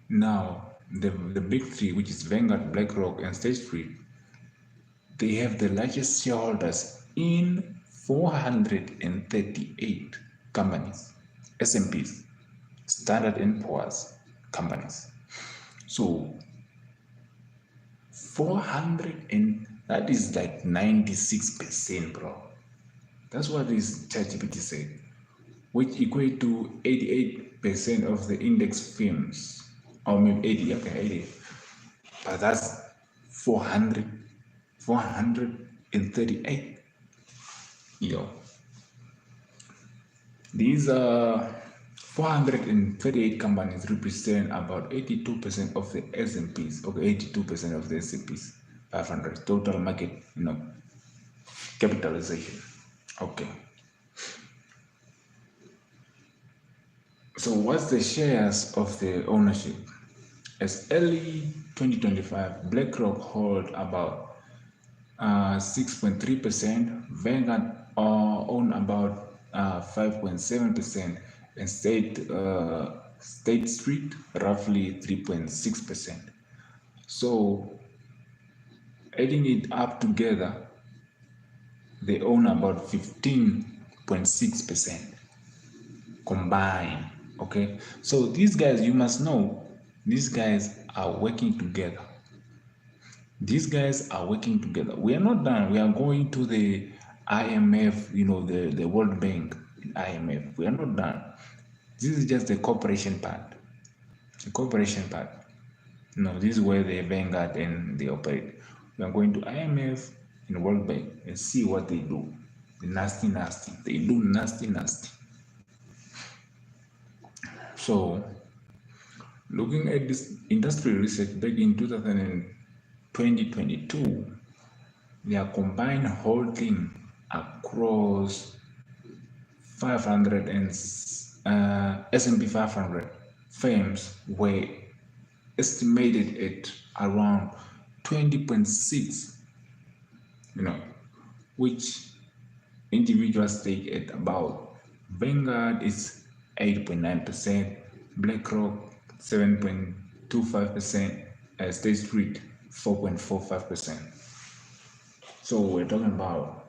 Now the big three, which is Vanguard, BlackRock, and State Street, they have the largest shareholders in 438 companies, S&Ps, Standard & Poor's companies. So 400 and that is like 96%, bro. That's what this ChatGPT said, which equate to 88% of the index firms, or maybe 80. Okay, 80. But that's 438. These 438 companies represent about 82% of the S&Ps, okay, 82% of the S&Ps 500 total market, capitalization. Okay. So what's the shares of the ownership? As early 2025, BlackRock hold about 6.3%, Vanguard own about 5.7%, and State Street roughly 3.6%. So adding it up together, they own about 15.6% combined. Okay, so these guys, you must know, these guys are working together. These guys are working together. We are not done. We are going to the IMF, the World Bank, IMF. We are not done. This is just the cooperation part. The cooperation part. This is where they Vanguard and they operate. We are going to IMF and World Bank and see what they do. The nasty. They do nasty. So, looking at this industry research back in 2012, 2022, their combined holding across 500 and S&P 500 firms were estimated at around 20.6, which individuals take at about Vanguard is 8.9%, BlackRock 7.25%, State Street 4.45%. So we're talking about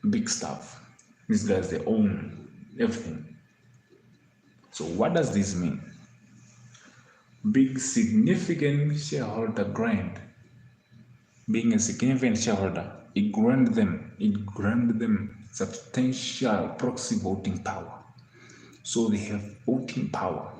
big stuff. These guys, they own everything. So what does this mean? Big significant shareholder grant. Being a significant shareholder, it granted them substantial proxy voting power. So they have voting power.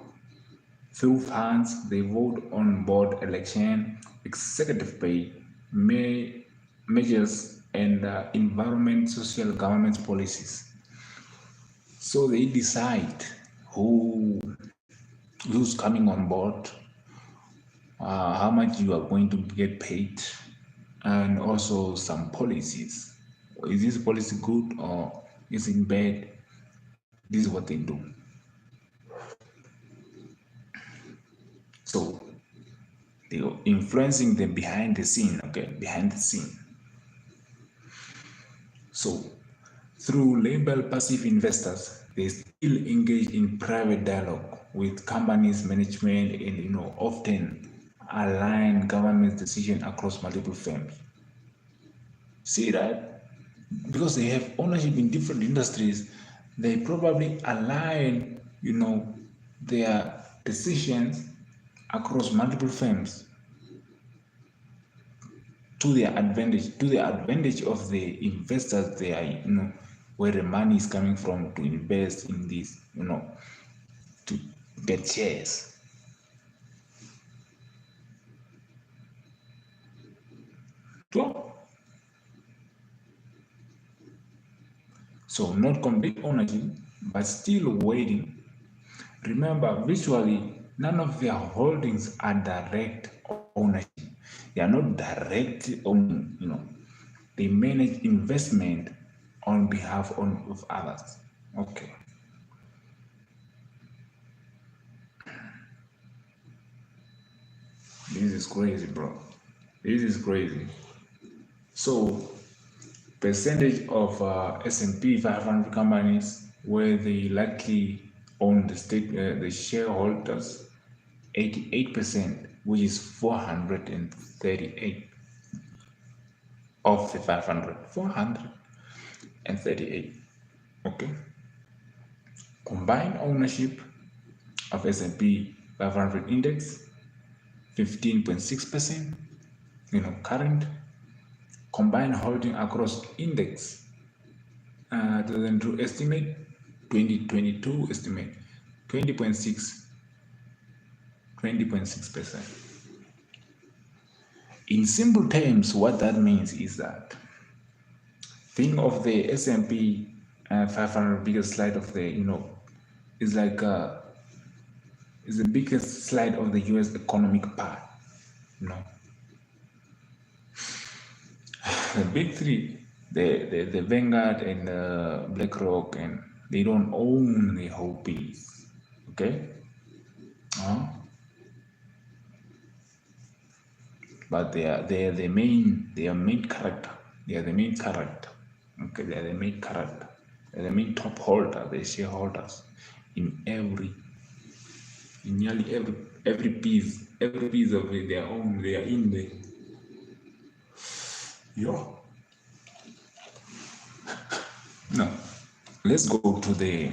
Through funds, they vote on board election, executive pay, measures, and environment, social government policies. So they decide who's coming on board, how much you are going to get paid, and also some policies. Is this policy good or is it bad? This is what they do. So they are influencing them behind the scene, behind the scene. So through label passive investors, they still engage in private dialogue with companies, management, and often align government decision across multiple firms. See that? Because they have ownership in different industries, they probably align, their decisions across multiple firms to their advantage of the investors. They are, where the money is coming from to invest in this, to get shares. So not complete ownership, but still waiting. Remember, visually, none of their holdings are direct ownership. They are not direct owning, They manage investment on behalf of others. Okay. This is crazy, bro. This is crazy. So, percentage of S&P 500 companies where they likely own the shareholders, 88%, which is 438 of the 500, 438. Okay. Combined ownership of S&P 500 index, 15.6%. Current combined holding across index, 2002 estimate, 2022 estimate, 20.6%. In simple terms, what that means is that think of the S&P 500 biggest slide of the, is like is the biggest slide of the US economic part, The big three, the Vanguard and BlackRock, and they don't own the whole piece, okay? But they are the main character. They are the main character. Okay, they are the main character. They are the main top holder, the shareholders in nearly every piece of it, their own. They are in the No, let's go to the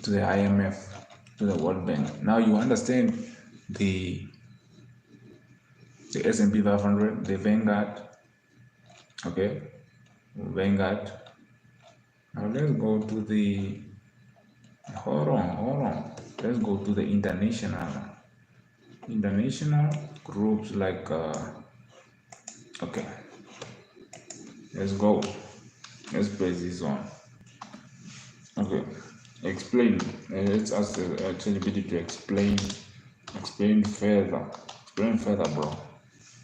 IMF, to the World Bank. Now you understand the S&P 500, the Vanguard. Okay, Vanguard. Now let's go to the. Hold on. Let's go to the international groups like. Okay. Let's go. Let's press this on. Okay. Explain. Let's ask ChatGPT to explain further Going further, bro.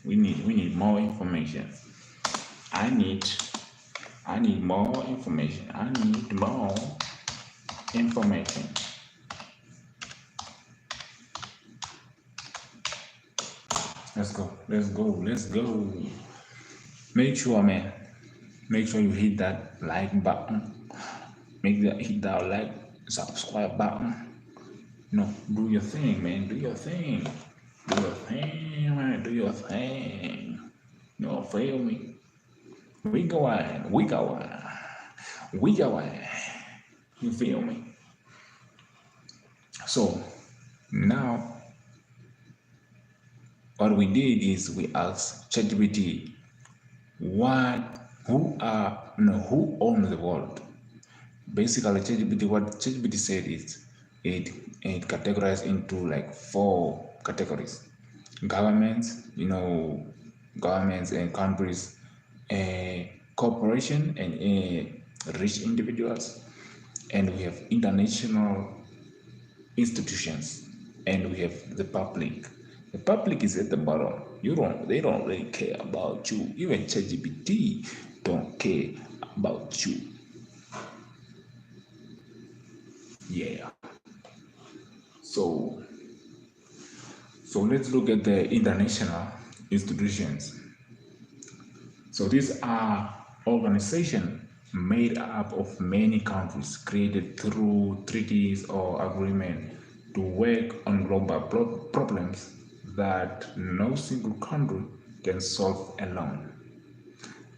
We need more information. I need more information. I need more information. Let's go. Let's go. Let's go. Make sure, man. Make sure you hit that like button. Hit that like subscribe button. No, do your thing, man. Do your thing. Do your thing, man. Do your thing. No, feel me. We go on. We go on. We go on. You feel me? So now what we did is we asked ChatGPT who owns the world. Basically, what ChatGPT said is it categorized into like 4 categories: governments, governments and countries, corporation and rich individuals, and we have international institutions, and we have the public. The public is at the bottom. They don't really care about you. Even ChatGPT don't care about you. Yeah. So let's look at the international institutions. So these are organizations made up of many countries created through treaties or agreement to work on global problems that no single country can solve alone.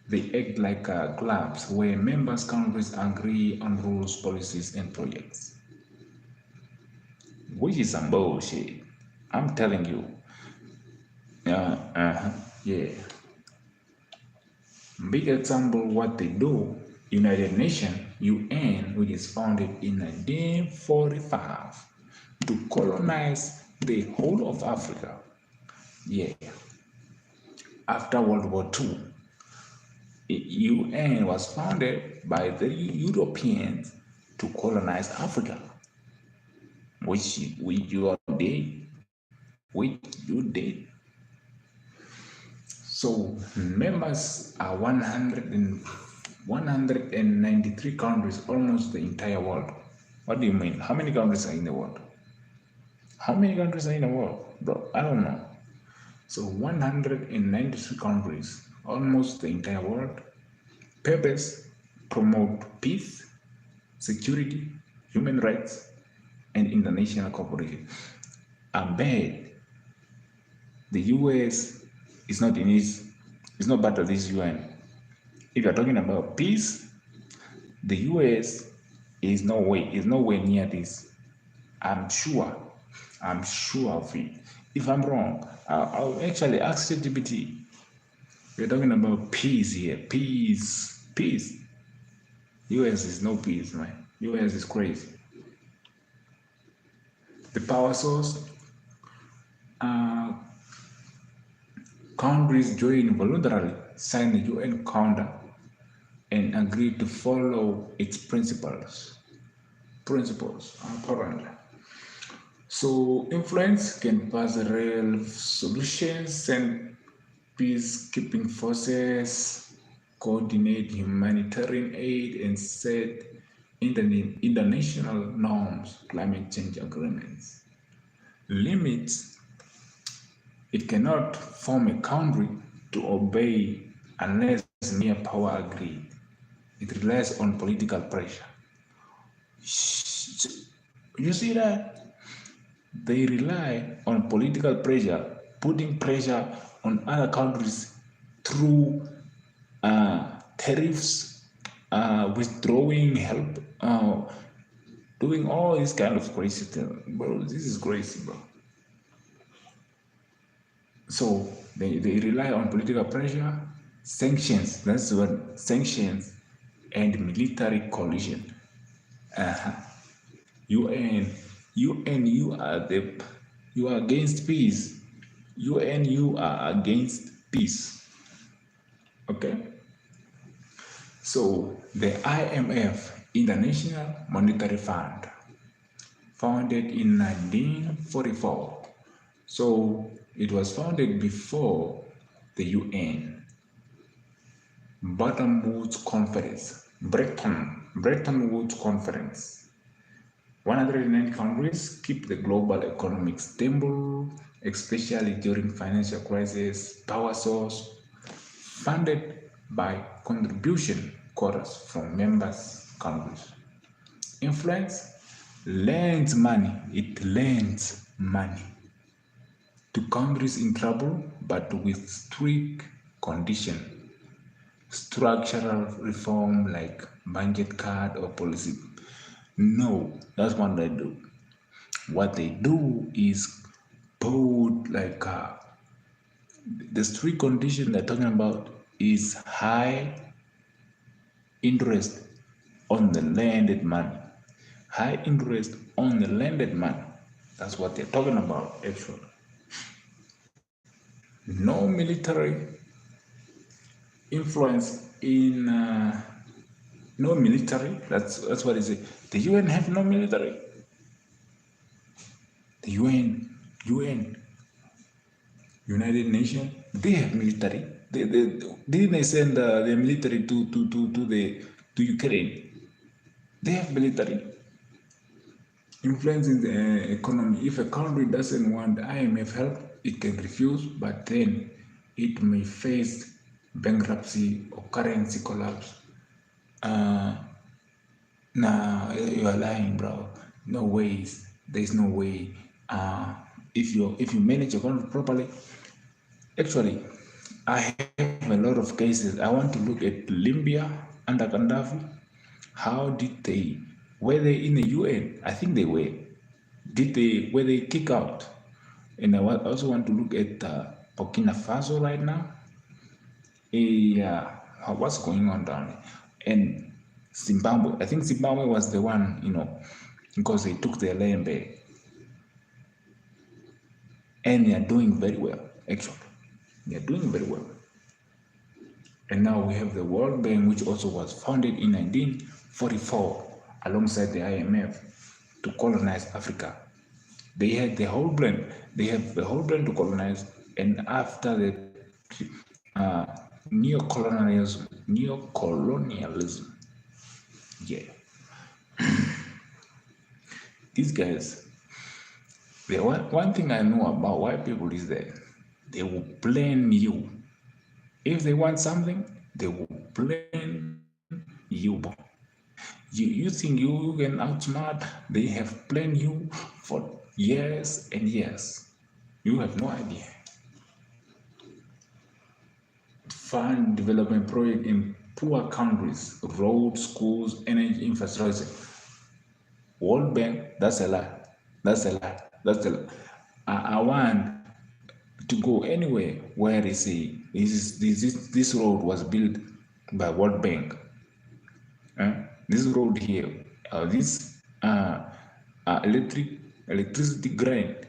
They act like clubs where members countries agree on rules, policies, and projects. Which is some bullshit. I'm telling you. Yeah. Big example what they do. United Nations, UN, which is founded in 1945 to colonize the whole of Africa. Yeah. After World War II, UN was founded by the Europeans to colonize Africa, which you did. So members are 193 countries, almost the entire world. What do you mean? How many countries are in the world? How many countries are in the world? Bro, I don't know. So 193 countries, almost the entire world. Purpose: promote peace, security, human rights, and international cooperation. I bet the US is not part of this UN. If you're talking about peace, the US is nowhere near this. I'm sure of it. If I'm wrong, I'll actually ask ChatGPT. We're talking about peace here. Peace. US is no peace, man. US is crazy. The power source. Countries join voluntarily, sign the UN Charter, and agree to follow its principles. Apparently. So influence can pass real solutions, send peacekeeping forces, coordinate humanitarian aid, and set international norms, climate change agreements. Limits: it cannot form a country to obey unless mere power agreed. It relies on political pressure. You see that? They rely on political pressure, putting pressure on other countries through tariffs, withdrawing help, doing all this kind of crazy thing. Bro, this is crazy, bro. So they rely on political pressure, sanctions, that's what sanctions, and military coalition. UN, you are against peace. UN, you are against peace. Okay? So the IMF, International Monetary Fund, founded in 1944. So It was founded before the UN. Bretton Woods Conference. Bretton Woods Conference. 190 countries keep the global economic stable, especially during financial crisis, power source, funded by contribution quotas from members countries. Influence lends money, it lends money to countries in trouble, but with strict conditions. Structural reform like budget cut or policy. No, that's what they do. What they do is put like the strict condition they're talking about is high interest on the landed money. High interest on the landed money. That's what they're talking about, actually. No military influence in no military. That's what it is. The UN have no military. The UN, United Nations, they have military. Didn't they send their military to Ukraine? They have military influencing the economy. If a country doesn't want IMF help, it can refuse, but then it may face bankruptcy or currency collapse. Nah, you are lying, bro. No ways. There's no way. If you manage your country properly, actually, I have a lot of cases. I want to look at Libya under Gaddafi. How did they? Were they in the UN? I think they were. Were they kick out? And I also want to look at Burkina Faso right now. Yeah, what's going on down there? And Zimbabwe. I think Zimbabwe was the one, because they took their land back. And they are doing very well, actually. They are doing very well. And now we have the World Bank, which also was founded in 1944 alongside the IMF to colonize Africa. They had the whole plan. They have the whole plan to colonize. And after the neocolonialism, yeah. These guys, one thing I know about white people is that they will blame you. If they want something, they will blame you. You think you can outsmart, they have planned you for years and years. You have no idea. Fund development project in poor countries, roads, schools, energy infrastructure. World Bank, that's a lie. That's a lie. That's a lie. I want to go anywhere where they say this road was built by World Bank. This road here, this electricity grid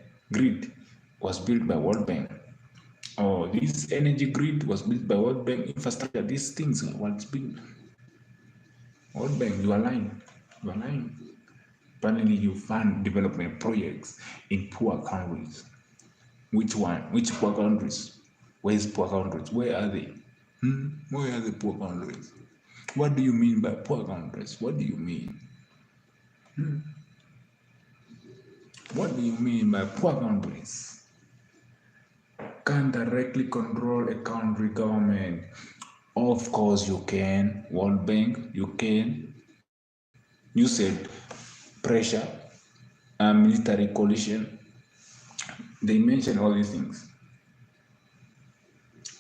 was built by World Bank. Or this energy grid was built by World Bank infrastructure. These things was built. World Bank, you are lying. You are lying. Apparently, you fund development projects in poor countries. Which one? Which poor countries? Where's poor countries? Where are they? Where are the poor countries? What do you mean by poor countries? What do you mean? What do you mean by poor countries? Can't directly control a country government. Of course you can. World Bank, you can. You said pressure, military coalition. They mention all these things.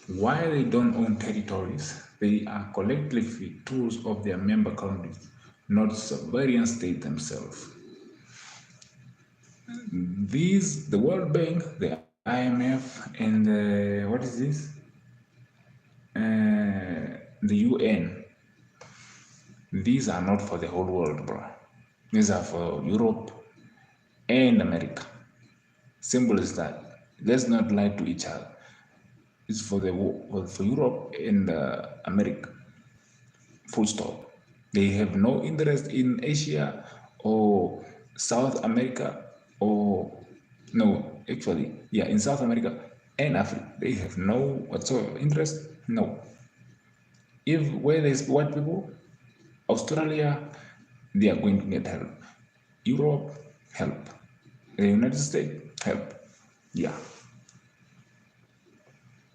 Why they don't own territories? They are collectively tools of their member countries, not sovereign states themselves. The World Bank, the IMF, and what is this? The UN. These are not for the whole world, bro. These are for Europe and America. Simple as that. Let's not lie to each other. It's for Europe and America. Full stop. They have no interest in Asia or South America or no, actually, yeah, in South America, and Africa. They have no whatsoever interest. No. If where there's white people, Australia, they are going to get help. Europe, help. The United States, help. Yeah.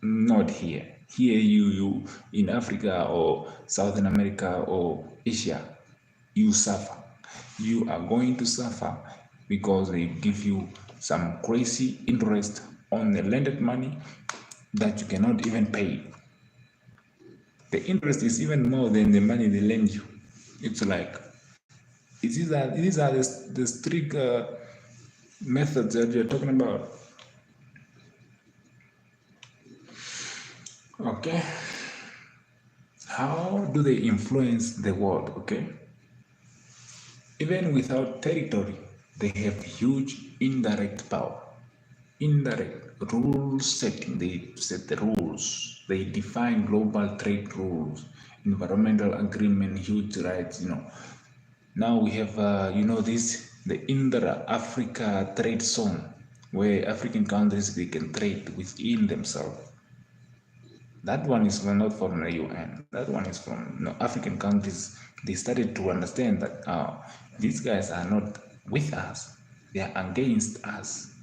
Not here. Here you in Africa or Southern America or Asia, you suffer. You are going to suffer because they give you some crazy interest on the lended money that you cannot even pay. The interest is even more than the money they lend you. It's like these are the strict methods that you're talking about. Okay, how do they influence the world? Okay, even without territory, they have huge indirect power. Indirect rule setting, they set the rules, they define global trade rules, environmental agreement, huge rights. Now we have this the Inter-Africa trade zone, where African countries they can trade within themselves. That one is not from the UN. That one is from African countries. They started to understand that these guys are not with us; they are against us.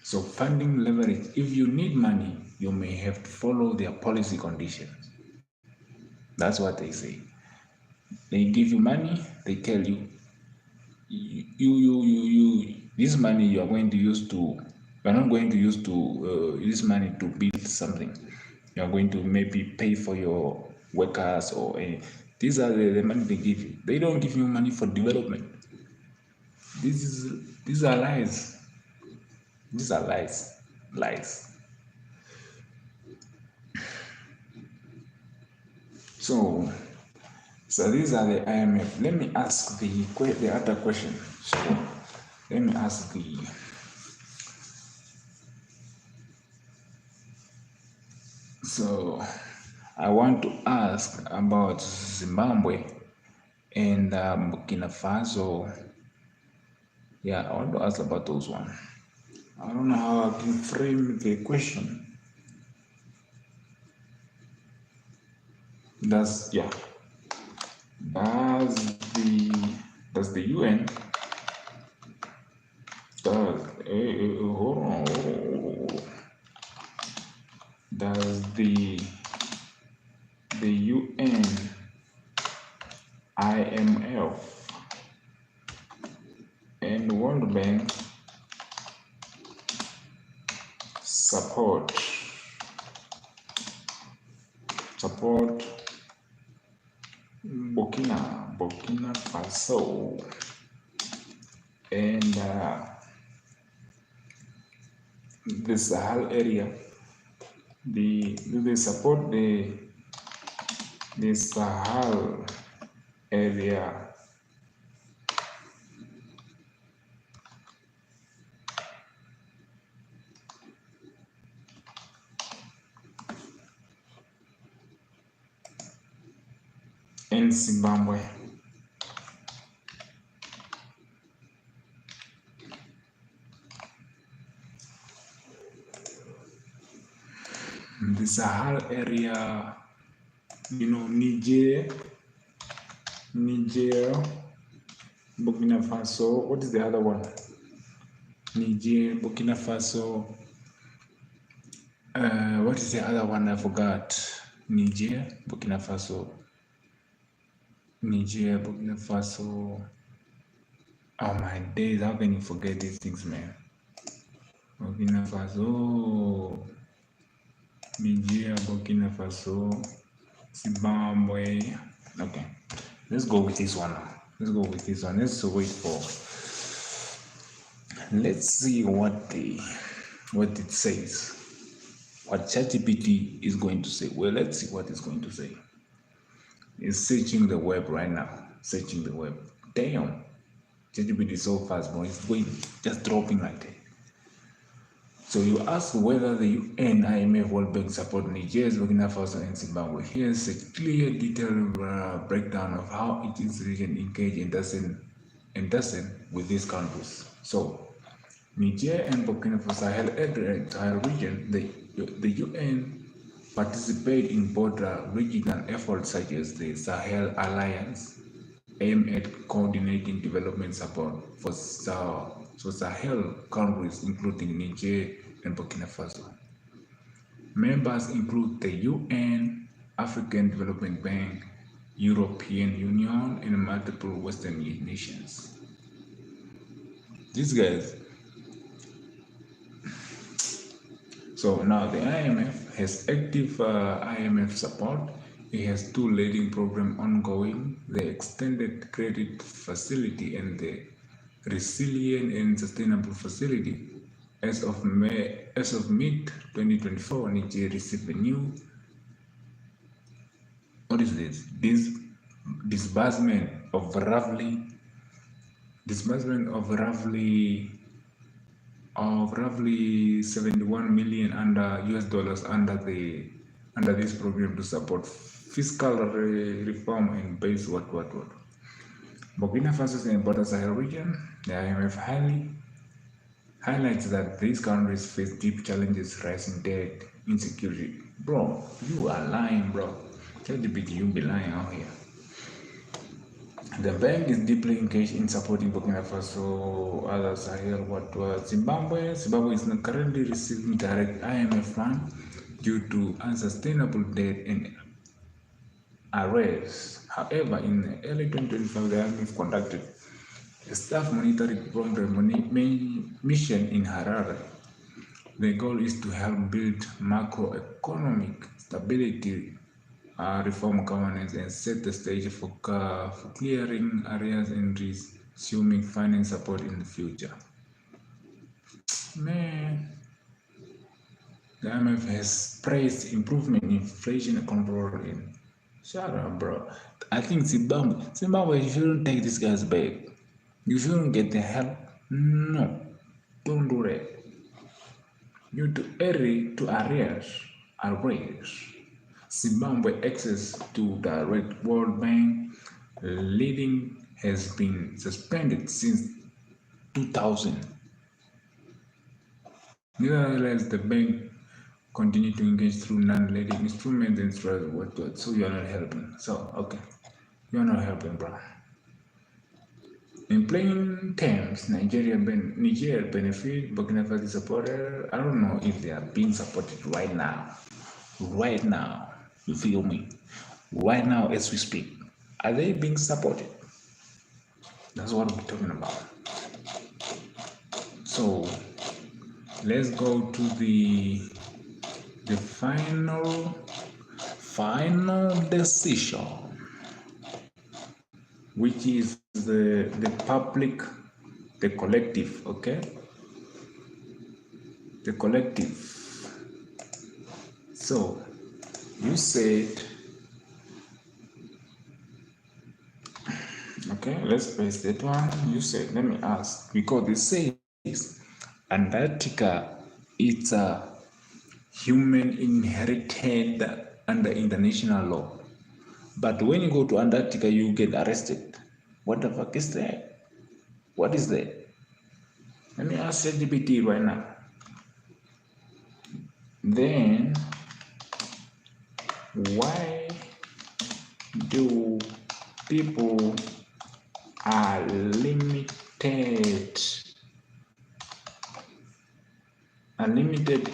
So funding leverage. If you need money, you may have to follow their policy conditions. That's what they say. They give you money. They tell you, this money you are going to use to. You are not going to use this money to build something. You are going to maybe pay for your workers or any. These are the money they give you. They don't give you money for development. These are lies. These are lies. Lies. So these are the IMF. Let me ask the other question. So let me ask So I want to ask about Zimbabwe and Burkina Faso. Yeah, I want to ask about those one. I don't know how I can frame the question. Does the UN hold on, does the UN, IMF, and World Bank support Burkina Faso and the Sahel area? Do they support the Sahel area? And Zimbabwe. The Sahel area, Niger, Burkina Faso. What is the other one? Niger, Burkina Faso. What is the other one? I forgot. Niger, Burkina Faso. Niger, Burkina Faso. Oh my days, how can you forget these things, man? Burkina Faso, Niger, Burkina Faso, Zimbabwe. Okay, let's go with this one now. Let's wait for. Let's see what it says. What ChatGPT is going to say. Well, let's see what it's going to say. It's searching the web right now. Searching the web. Damn. ChatGPT is so fast, bro. It's going just dropping like that. So you ask whether the UN, IMF, World Bank support Niger, Burkina Faso, and Zimbabwe. Here's a clear, detailed breakdown of how each institution engage and doesn't with these countries. So Niger and Burkina Faso Sahel region, the UN participate in both regional efforts such as the Sahel Alliance, aimed at coordinating development support for Sahel countries, including Niger and Burkina Faso. Members include the UN, African Development Bank, European Union, and multiple Western nations. These guys. So now the IMF has active IMF support. It has two leading programs ongoing: the Extended Credit Facility and the Resilient and Sustainable Facility. As of mid 2024, Niger received a new disbursement of roughly 71 million under US dollars under this program to support fiscal reform and base what. Burkina Faso and border Sahel region, the IMF highlights that these countries face deep challenges, rising debt, insecurity. Bro, you are lying, bro. ChatGPT, you be lying out here. The bank is deeply engaged in supporting Burkina Faso, other Sahel, Zimbabwe. Zimbabwe is not currently receiving direct IMF funds due to unsustainable debt and arrears. However, in early 2025, the IMF conducted a staff monitoring program mission in Harare. The goal is to help build macroeconomic stability, reform governance, and set the stage for clearing areas and resuming finance support in the future. Man, the IMF has praised improvement in inflation control. Shut up, bro. I think Zimbabwe, you shouldn't take these guys back. You shouldn't get the help. No, don't do that. Due to arrears. Zimbabwe access to direct World Bank lending has been suspended since 2000. Nevertheless, the bank continued to engage through non-lending instruments and strategies. So you are not helping. So okay, you are not helping, bro. In plain terms, Niger benefit, Burkina Faso supported. I don't know if they are being supported right now. Right now, you feel me? Right now, as we speak, are they being supported? That's what we're talking about. So let's go to the final decision, which is the public, the collective, okay? The collective. So you said, okay, let's paste that one. You said, let me ask, because it says Antarctica is a human inherited under international law. But when you go to Antarctica, you get arrested. What the fuck is that? What is that? Let me ask ChatGPT right now. Then, why do people are limited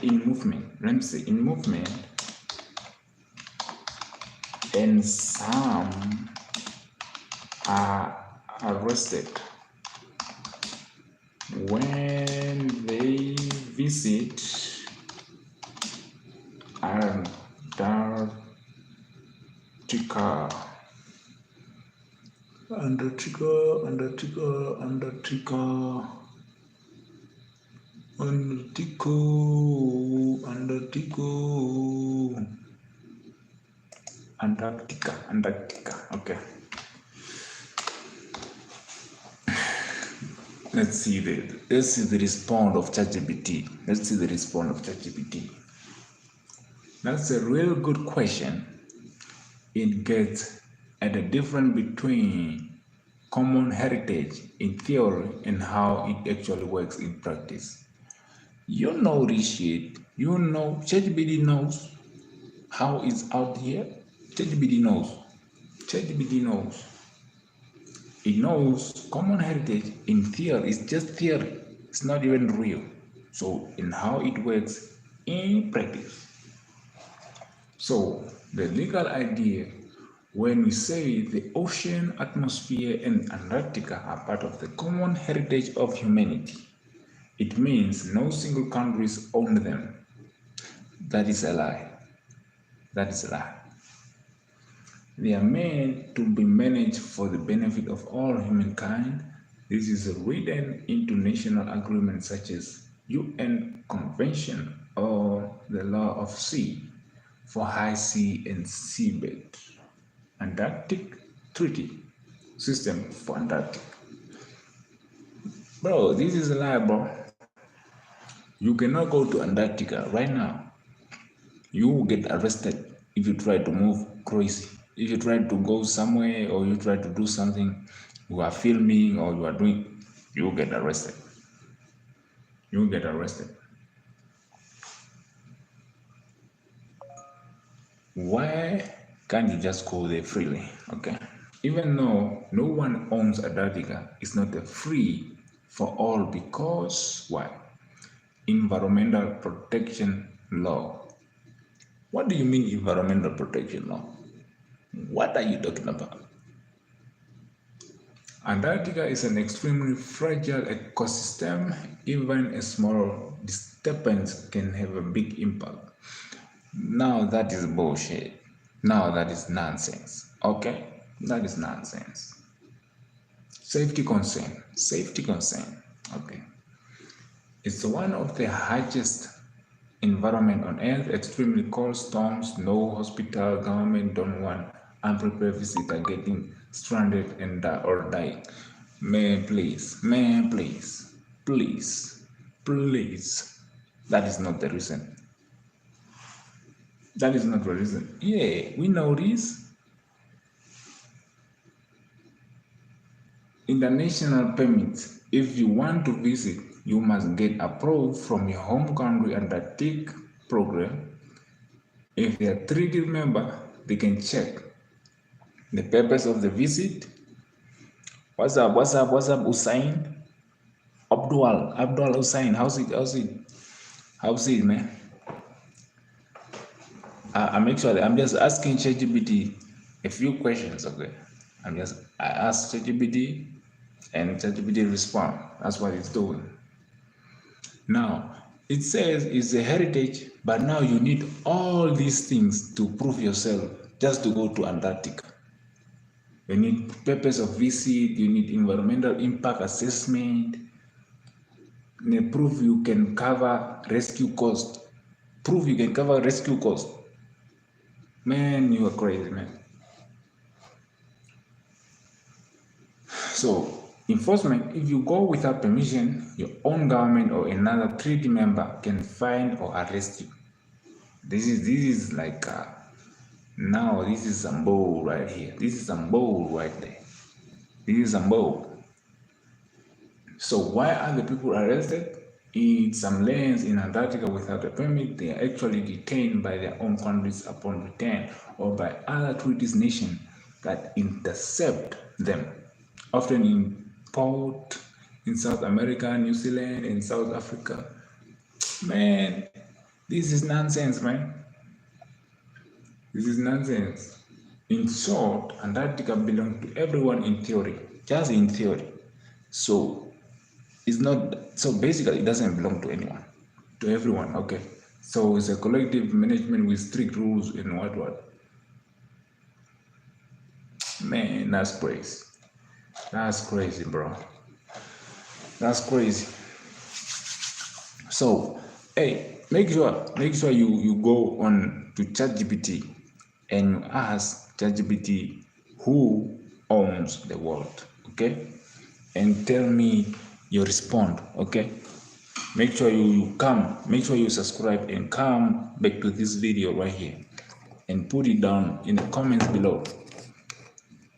in movement? Let me say in movement, and some are arrested when they visit Antarctica. Antarctica. Okay. Let's see the response of ChatGPT. That's a real good question. It gets at the difference between common heritage in theory and how it actually works in practice. You know this shit. You know, ChatGPT knows how it's out here. ChatGPT knows. ChatGPT knows. It knows common heritage in theory. It's just theory. It's not even real. So, in how it works in practice. So, the legal idea when we say the ocean, atmosphere, and Antarctica are part of the common heritage of humanity, it means no single countries own them. That is a lie. That is a lie. They are meant to be managed for the benefit of all humankind. This is written into national agreements such as UN Convention or the Law of Sea for High Sea and Seabed, Antarctic Treaty System for Antarctic. Bro, this is a lie, bro. You cannot go to Antarctica right now. You will get arrested if you try to move crazy. If you try to go somewhere or you try to do something, you are filming or you are doing, you will get arrested. You will get arrested. Why can't you just go there freely? Okay. Even though no one owns Antarctica, it's not a free for all because why? Environmental protection law. What do you mean environmental protection law? What are you talking about? Antarctica is an extremely fragile ecosystem. Even a small disturbance can have a big impact. Now that is bullshit. Now that is nonsense. Okay? That is nonsense. Safety concern. Safety concern. Okay. It's one of the harshest environment on earth, extremely cold, storms, no hospital, government don't want unprepared visitor getting stranded and or dying. Man, please, please. That is not the reason. That is not the reason. Yeah, we know this. International permits. If you want to visit, you must get approved from your home country Antarctic program. If they are treaty member, they can check the purpose of the visit. What's up, Usain? Abdul Usain, how's it, man? I'm just asking ChatGPT a few questions, okay? I ask ChatGPT and ChatGPT respond. That's what it's doing. Now, it says it's a heritage, but now you need all these things to prove yourself just to go to Antarctica. You need purpose of visit, you need environmental impact assessment, prove you can cover rescue cost. Prove you can cover rescue cost. Man, you are crazy, man. So, enforcement, if you go without permission, your own government or another treaty member can fine or arrest you. This is like, now this is some bull right here. This is some bull right there. This is some bull. So why are the people arrested? In some lands in Antarctica without a permit, they are actually detained by their own countries upon return or by other treaties nations that intercept them, often in port in South America, New Zealand, and South Africa. Man, this is nonsense, man. This is nonsense. In short, Antarctica belongs to everyone in theory, just in theory. So it's not, so basically it doesn't belong to anyone, to everyone, okay? So it's a collective management with strict rules and what. Man, that's crazy. That's crazy, bro. That's crazy. So, hey, make sure you go on to ChatGPT and you ask ChatGPT who owns the world, okay? And tell me your response, okay? Make sure make sure you subscribe and come back to this video right here and put it down in the comments below.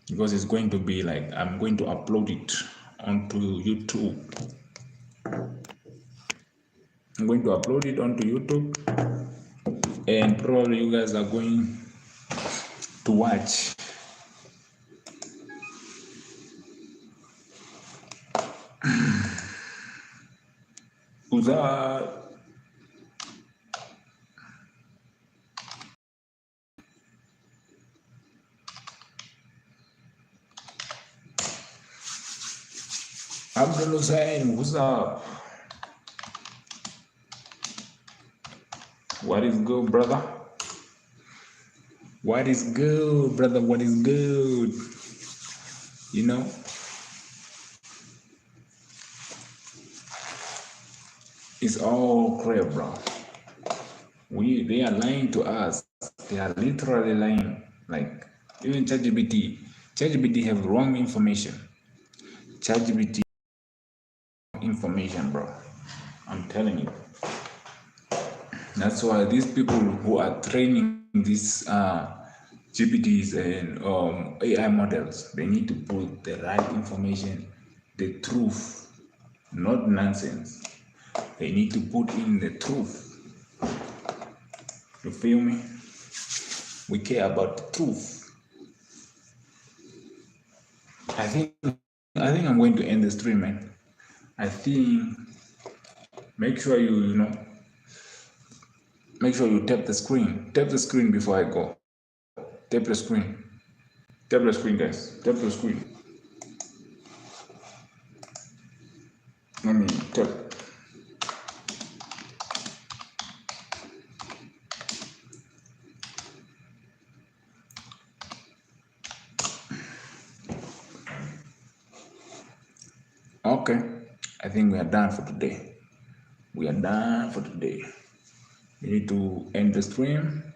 because it's going to be like I'm going to upload it onto YouTube. I'm going to upload it onto YouTube, and probably you guys are going to watch. Without Abdul Hussein, what's up? What is good, brother? What is good, brother? What is good? You know, it's all crap, bro. They are lying to us. They are literally lying. Like even ChatGPT have wrong information. ChatGPT information, bro. I'm telling you. That's why these people who are training these GPTs and AI models, they need to put the right information, the truth, not nonsense. They need to put in the truth. You feel me? We care about the truth. I think I'm going to end the stream, man. I think make sure make sure you tap the screen. Tap the screen before I go. Tap the screen. Tap the screen, guys. Tap the screen. Let me tap. Okay. I think we are done for today. We are done for today. We need to end the stream.